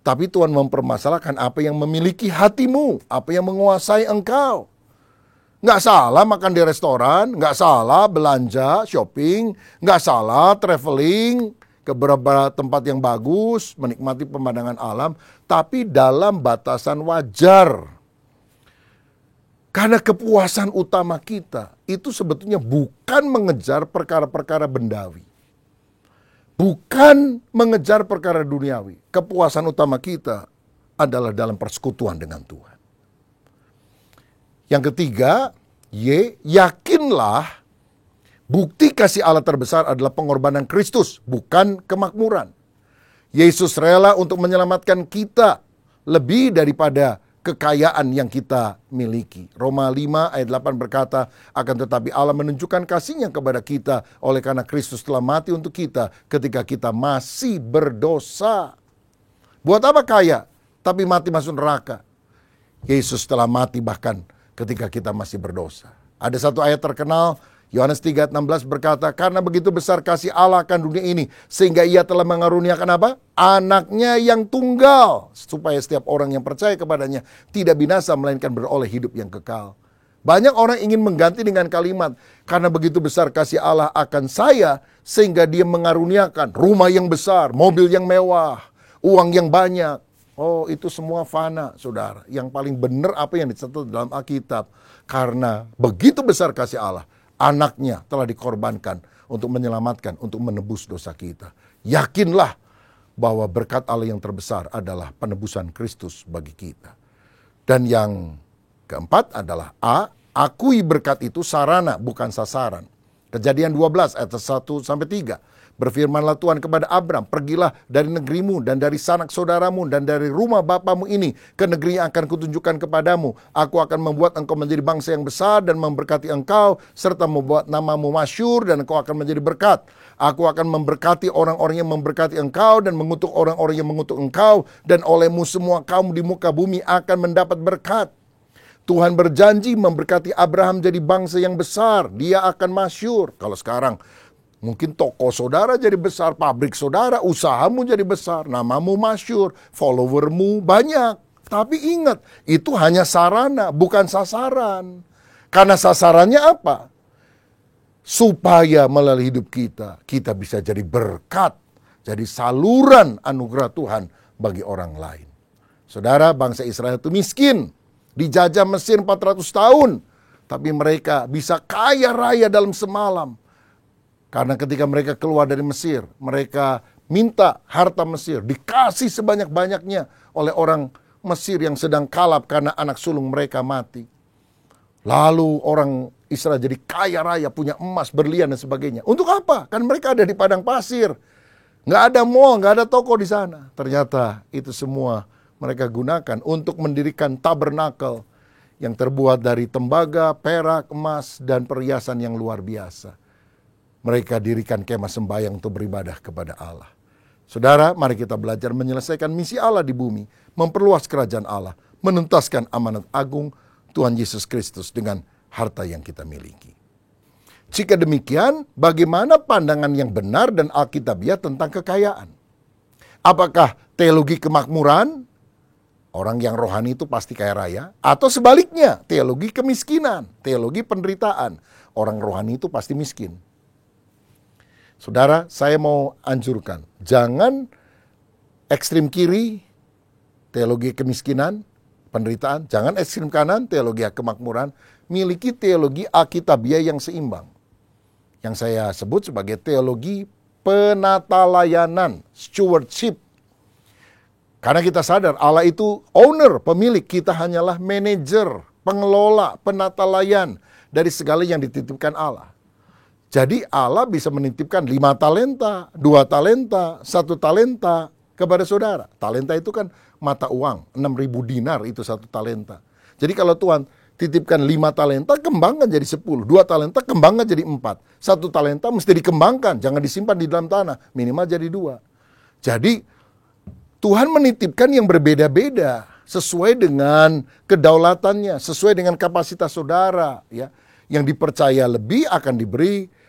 Tapi Tuhan mempermasalahkan apa yang memiliki hatimu, apa yang menguasai engkau. Nggak salah makan di restoran, nggak salah belanja, shopping, nggak salah traveling ke beberapa tempat yang bagus, menikmati pemandangan alam, tapi dalam batasan wajar. Karena kepuasan utama kita itu sebetulnya bukan mengejar perkara-perkara bendawi. Bukan mengejar perkara duniawi. Kepuasan utama kita adalah dalam persekutuan dengan Tuhan. Yang ketiga, yakinlah bukti kasih Allah terbesar adalah pengorbanan Kristus, bukan kemakmuran. Yesus rela untuk menyelamatkan kita lebih daripada kekayaan yang kita miliki. Roma 5 ayat 8 berkata, akan tetapi Allah menunjukkan kasih-Nya kepada kita oleh karena Kristus telah mati untuk kita ketika kita masih berdosa. Buat apa kaya tapi mati masuk neraka? Yesus telah mati bahkan ketika kita masih berdosa. Ada satu ayat terkenal, Yohanes 3:16 berkata, karena begitu besar kasih Allah akan dunia ini, sehingga Ia telah mengaruniakan apa? Anaknya yang tunggal, supaya setiap orang yang percaya kepadanya tidak binasa, melainkan beroleh hidup yang kekal. Banyak orang ingin mengganti dengan kalimat, karena begitu besar kasih Allah akan saya, sehingga Dia mengaruniakan rumah yang besar, mobil yang mewah, uang yang banyak. Oh, itu semua fana, saudara. Yang paling benar apa yang dicatat dalam Alkitab. Karena begitu besar kasih Allah, anaknya telah dikorbankan untuk menyelamatkan, untuk menebus dosa kita. Yakinlah bahwa berkat Allah yang terbesar adalah penebusan Kristus bagi kita. Dan yang keempat adalah akui berkat itu sarana bukan sasaran. Kejadian 12 ayat 1-3. Berfirmanlah Tuhan kepada Abram, pergilah dari negerimu dan dari sanak saudaramu dan dari rumah bapamu ini ke negeri yang akan kutunjukkan kepadamu. Aku akan membuat engkau menjadi bangsa yang besar dan memberkati engkau, serta membuat namamu masyhur dan engkau akan menjadi berkat. Aku akan memberkati orang-orang yang memberkati engkau dan mengutuk orang-orang yang mengutuk engkau, dan olehmu semua kaum di muka bumi akan mendapat berkat. Tuhan berjanji memberkati Abraham jadi bangsa yang besar. Dia akan masyhur. Kalau sekarang mungkin toko saudara jadi besar, pabrik saudara, usahamu jadi besar, namamu masyhur, followermu banyak. Tapi ingat, itu hanya sarana, bukan sasaran. Karena sasarannya apa? Supaya melalui hidup kita, kita bisa jadi berkat, jadi saluran anugerah Tuhan bagi orang lain. Saudara, bangsa Israel itu miskin, dijajah Mesir 400 tahun, tapi mereka bisa kaya raya dalam semalam. Karena ketika mereka keluar dari Mesir, mereka minta harta Mesir, dikasih sebanyak-banyaknya oleh orang Mesir yang sedang kalap karena anak sulung mereka mati. Lalu orang Israel jadi kaya raya, punya emas, berlian dan sebagainya. Untuk apa? Kan mereka ada di padang pasir. Nggak ada mall, nggak ada toko di sana. Ternyata itu semua mereka gunakan untuk mendirikan tabernakel yang terbuat dari tembaga, perak, emas, dan perhiasan yang luar biasa. Mereka dirikan kemah sembahyang untuk beribadah kepada Allah. Saudara, mari kita belajar menyelesaikan misi Allah di bumi, memperluas kerajaan Allah, menuntaskan amanat agung Tuhan Yesus Kristus dengan harta yang kita miliki. Jika demikian, bagaimana pandangan yang benar dan alkitabiah tentang kekayaan? Apakah teologi kemakmuran, orang yang rohani itu pasti kaya raya, atau sebaliknya, teologi kemiskinan, teologi penderitaan, orang rohani itu pasti miskin? Saudara, saya mau anjurkan, jangan ekstrim kiri, teologi kemiskinan, penderitaan. Jangan ekstrim kanan, teologi kemakmuran. Miliki teologi Alkitabiah yang seimbang. Yang saya sebut sebagai teologi penatalayanan, stewardship. Karena kita sadar Allah itu owner, pemilik. Kita hanyalah manajer, pengelola, penatalayan dari segala yang dititipkan Allah. Jadi Allah bisa menitipkan 5 talenta, 2 talenta, 1 talenta kepada saudara. Talenta itu kan mata uang, 6.000 dinar itu 1 talenta. Jadi kalau Tuhan titipkan 5 talenta, kembangkan jadi 10. 2 talenta, kembangkan jadi 4. 1 talenta mesti dikembangkan, jangan disimpan di dalam tanah. Minimal jadi 2. Jadi Tuhan menitipkan yang berbeda-beda sesuai dengan kedaulatannya, sesuai dengan kapasitas saudara. Ya. Yang dipercaya lebih akan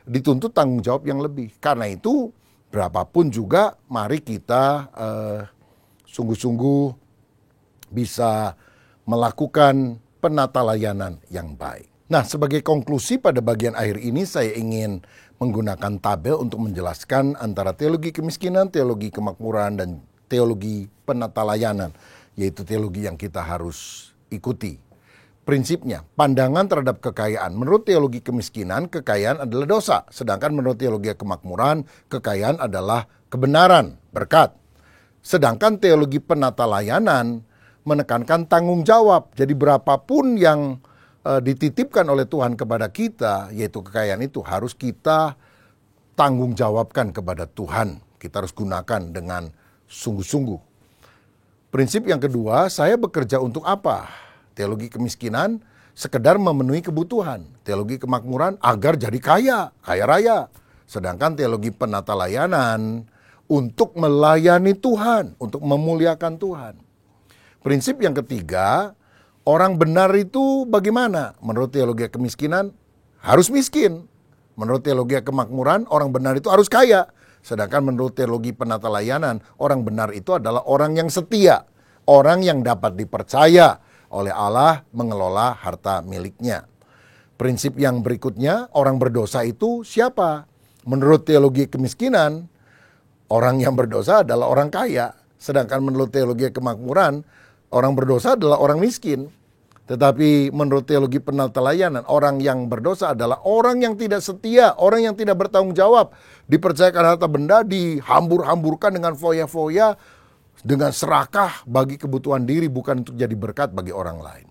dituntut tanggung jawab yang lebih. Karena itu berapapun juga mari kita sungguh-sungguh bisa melakukan penatalayanan yang baik. Nah, sebagai konklusi pada bagian akhir ini saya ingin menggunakan tabel untuk menjelaskan antara teologi kemiskinan, teologi kemakmuran, dan teologi penatalayanan, yaitu teologi yang kita harus ikuti. Prinsipnya, pandangan terhadap kekayaan. Menurut teologi kemiskinan, kekayaan adalah dosa. Sedangkan menurut teologi kemakmuran, kekayaan adalah kebenaran, berkat. Sedangkan teologi penatalayanan menekankan tanggung jawab. Jadi berapapun yang dititipkan oleh Tuhan kepada kita, yaitu kekayaan itu harus kita tanggung jawabkan kepada Tuhan. Kita harus gunakan dengan sungguh-sungguh. Prinsip yang kedua, saya bekerja untuk apa? Teologi kemiskinan sekedar memenuhi kebutuhan. Teologi kemakmuran agar jadi kaya raya. Sedangkan teologi penatalayanan untuk melayani Tuhan, untuk memuliakan Tuhan. Prinsip yang ketiga, orang benar itu bagaimana? Menurut teologi kemiskinan harus miskin. Menurut teologi kemakmuran orang benar itu harus kaya. Sedangkan menurut teologi penatalayanan orang benar itu adalah orang yang setia. Orang yang dapat dipercaya oleh Allah mengelola harta miliknya. Prinsip yang berikutnya, orang berdosa itu siapa? Menurut teologi kemiskinan, orang yang berdosa adalah orang kaya. Sedangkan menurut teologi kemakmuran, orang berdosa adalah orang miskin. Tetapi menurut teologi penatalayanan, orang yang berdosa adalah orang yang tidak setia, orang yang tidak bertanggung jawab. Dipercayakan harta benda, dihambur-hamburkan dengan foya-foya, dengan serakah bagi kebutuhan diri, bukan untuk jadi berkat bagi orang lain.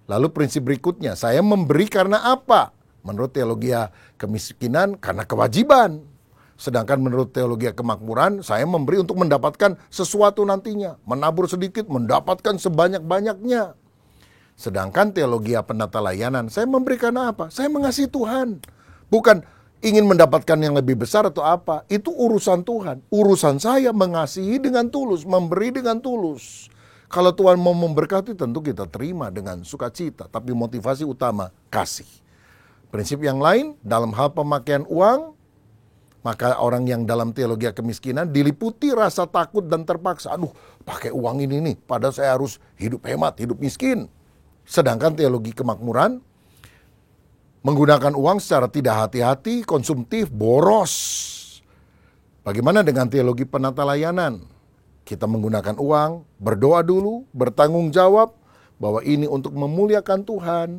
Lalu prinsip berikutnya, saya memberi karena apa? Menurut teologi kemiskinan, karena kewajiban. Sedangkan menurut teologi kemakmuran, saya memberi untuk mendapatkan sesuatu nantinya. Menabur sedikit, mendapatkan sebanyak-banyaknya. Sedangkan teologi penatalayanan, saya memberi karena apa? Saya mengasihi Tuhan. Bukan ingin mendapatkan yang lebih besar atau apa. Itu urusan Tuhan. Urusan saya mengasihi dengan tulus, memberi dengan tulus. Kalau Tuhan mau memberkati, tentu kita terima dengan sukacita. Tapi motivasi utama, kasih. Prinsip yang lain, dalam hal pemakaian uang, maka orang yang dalam teologi kemiskinan diliputi rasa takut dan terpaksa. Aduh, pakai uang ini nih, padahal saya harus hidup hemat, hidup miskin. Sedangkan teologi kemakmuran menggunakan uang secara tidak hati-hati, konsumtif, boros. Bagaimana dengan teologi penatalayanan? Kita menggunakan uang, berdoa dulu, bertanggung jawab bahwa ini untuk memuliakan Tuhan,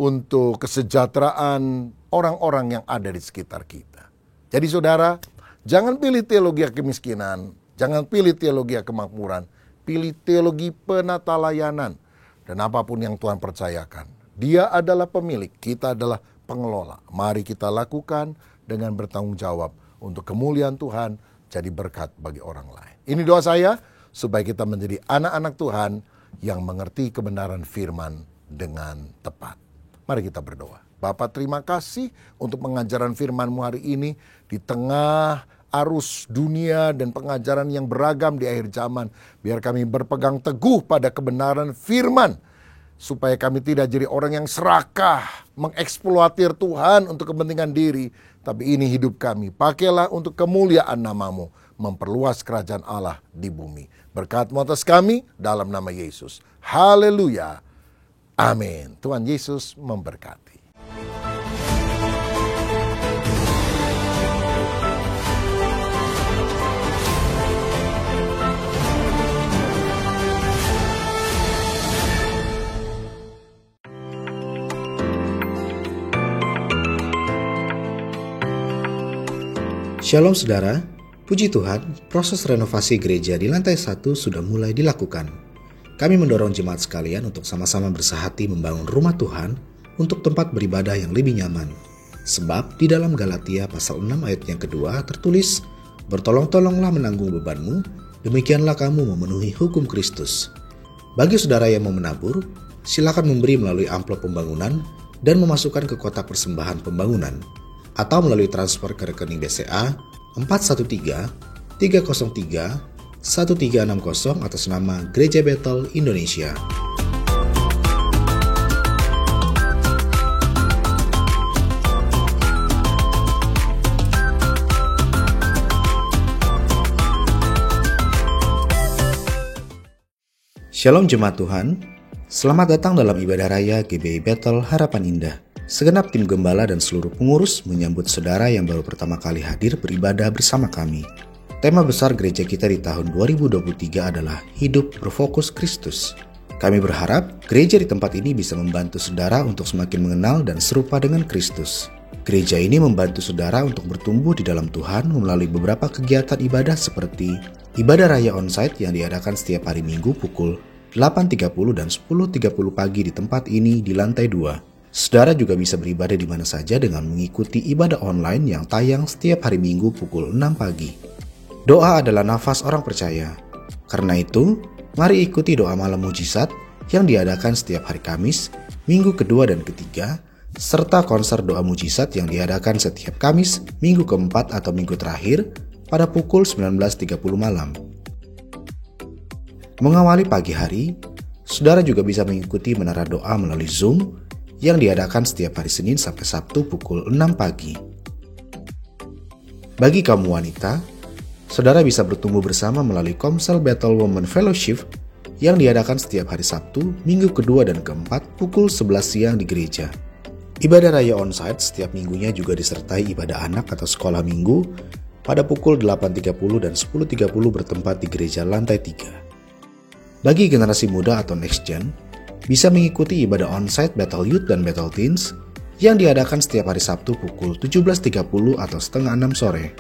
untuk kesejahteraan orang-orang yang ada di sekitar kita. Jadi saudara, jangan pilih teologi kemiskinan, jangan pilih teologi kemakmuran, pilih teologi penatalayanan. Dan apapun yang Tuhan percayakan, Dia adalah pemilik, kita adalah pengelola. Mari kita lakukan dengan bertanggung jawab untuk kemuliaan Tuhan, jadi berkat bagi orang lain. Ini doa saya, supaya kita menjadi anak-anak Tuhan yang mengerti kebenaran firman dengan tepat. Mari kita berdoa. Bapa, terima kasih untuk pengajaran firman-Mu hari ini di tengah arus dunia dan pengajaran yang beragam di akhir zaman. Biar kami berpegang teguh pada kebenaran firman, supaya kami tidak jadi orang yang serakah, mengeksploatir Tuhan untuk kepentingan diri. Tapi ini hidup kami, pakailah untuk kemuliaan nama-Mu, memperluas kerajaan Allah di bumi. Berkat-Mu atas kami, dalam nama Yesus. Haleluya. Amin. Tuhan Yesus memberkati. Shalom saudara, puji Tuhan, proses renovasi gereja di lantai 1 sudah mulai dilakukan. Kami mendorong jemaat sekalian untuk sama-sama bersahati membangun rumah Tuhan untuk tempat beribadah yang lebih nyaman. Sebab di dalam Galatia pasal 6 ayat yang kedua tertulis, "Bertolong-tolonglah menanggung bebanmu, demikianlah kamu memenuhi hukum Kristus." Bagi saudara yang mau menabur, silakan memberi melalui amplop pembangunan dan memasukkan ke kotak persembahan pembangunan, atau melalui transfer ke rekening BCA 413 303 1360 atas nama Gereja Bethel Indonesia. Shalom jemaat Tuhan, selamat datang dalam ibadah raya GBI Bethel Harapan Indah. Segenap tim gembala dan seluruh pengurus menyambut saudara yang baru pertama kali hadir beribadah bersama kami. Tema besar gereja kita di tahun 2023 adalah Hidup Berfokus Kristus. Kami berharap gereja di tempat ini bisa membantu saudara untuk semakin mengenal dan serupa dengan Kristus. Gereja ini membantu saudara untuk bertumbuh di dalam Tuhan melalui beberapa kegiatan ibadah seperti ibadah raya onsite yang diadakan setiap hari Minggu pukul 8.30 dan 10.30 pagi di tempat ini di lantai 2. Saudara juga bisa beribadah di mana saja dengan mengikuti ibadah online yang tayang setiap hari Minggu pukul 6 pagi. Doa adalah nafas orang percaya. Karena itu, mari ikuti doa malam mujizat yang diadakan setiap hari Kamis, Minggu kedua dan ketiga, serta konser doa mujizat yang diadakan setiap Kamis, Minggu keempat atau Minggu terakhir pada pukul 19.30 malam. Mengawali pagi hari, saudara juga bisa mengikuti menara doa melalui Zoom yang diadakan setiap hari Senin sampai Sabtu pukul 6 pagi. Bagi kaum wanita, saudara bisa bertumbuh bersama melalui Komsel Bethel Women Fellowship yang diadakan setiap hari Sabtu, Minggu kedua dan keempat pukul 11 siang di gereja. Ibadah raya onsite setiap minggunya juga disertai ibadah anak atau sekolah minggu pada pukul 8.30 dan 10.30 bertempat di gereja lantai 3. Bagi generasi muda atau next gen, bisa mengikuti ibadah onsite Bethel Youth dan Bethel Teens yang diadakan setiap hari Sabtu pukul 17.30 atau setengah 6 sore.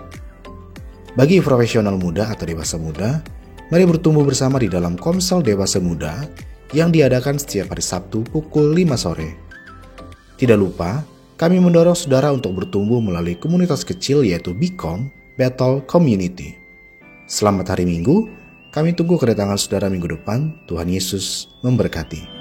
Bagi profesional muda atau dewasa muda, mari bertumbuh bersama di dalam Komsel Dewasa Muda yang diadakan setiap hari Sabtu pukul 5 sore. Tidak lupa, kami mendorong saudara untuk bertumbuh melalui komunitas kecil yaitu BCOM, Bethel Community. Selamat hari Minggu, kami tunggu kedatangan saudara minggu depan. Tuhan Yesus memberkati.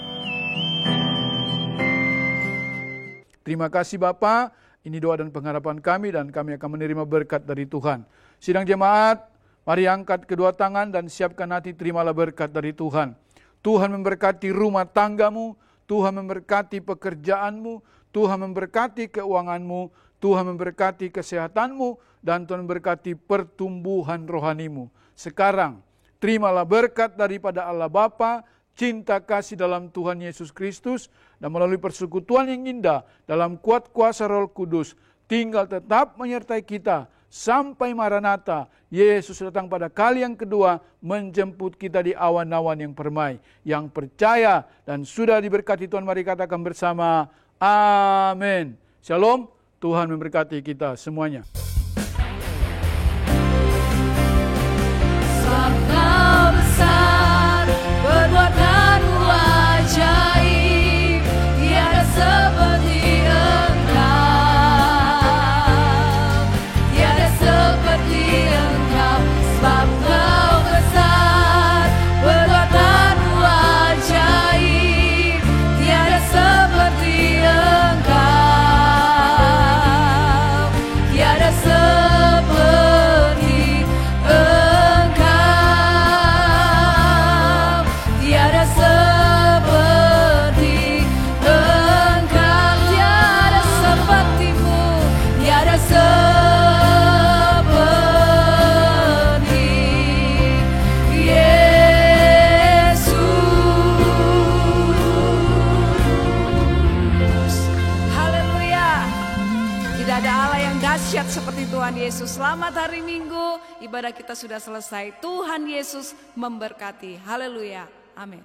Terima kasih Bapak, ini doa dan pengharapan kami dan kami akan menerima berkat dari Tuhan. Sidang jemaat, mari angkat kedua tangan dan siapkan hati, terimalah berkat dari Tuhan. Tuhan memberkati rumah tanggamu, Tuhan memberkati pekerjaanmu, Tuhan memberkati keuanganmu, Tuhan memberkati kesehatanmu, dan Tuhan memberkati pertumbuhan rohanimu. Sekarang, terimalah berkat daripada Allah Bapa, cinta kasih dalam Tuhan Yesus Kristus, dan melalui persekutuan yang indah dalam kuat kuasa Roh Kudus, tinggal tetap menyertai kita sampai Maranatha. Yesus datang pada kali yang kedua menjemput kita di awan-awan yang permai. Yang percaya dan sudah diberkati Tuhan, mari katakan bersama, amin. Shalom, Tuhan memberkati kita semuanya. Sabda besar, perbuatanmu ajaib, tiada seperti Engkau, tiada seperti Engkau. Sebab Engkau besar, perbuatanmu ajaib, tiada seperti Engkau, tiada seperti Engkau, tiada seperti Engkau, tiada sepertimu, tiada seperti Yesus. Haleluya. Tidak ada Allah yang dahsyat seperti Tuhan Yesus. Selamat hari Minggu, ibadah kita sudah selesai. Tuhan Yesus memberkati. Haleluya. Amin.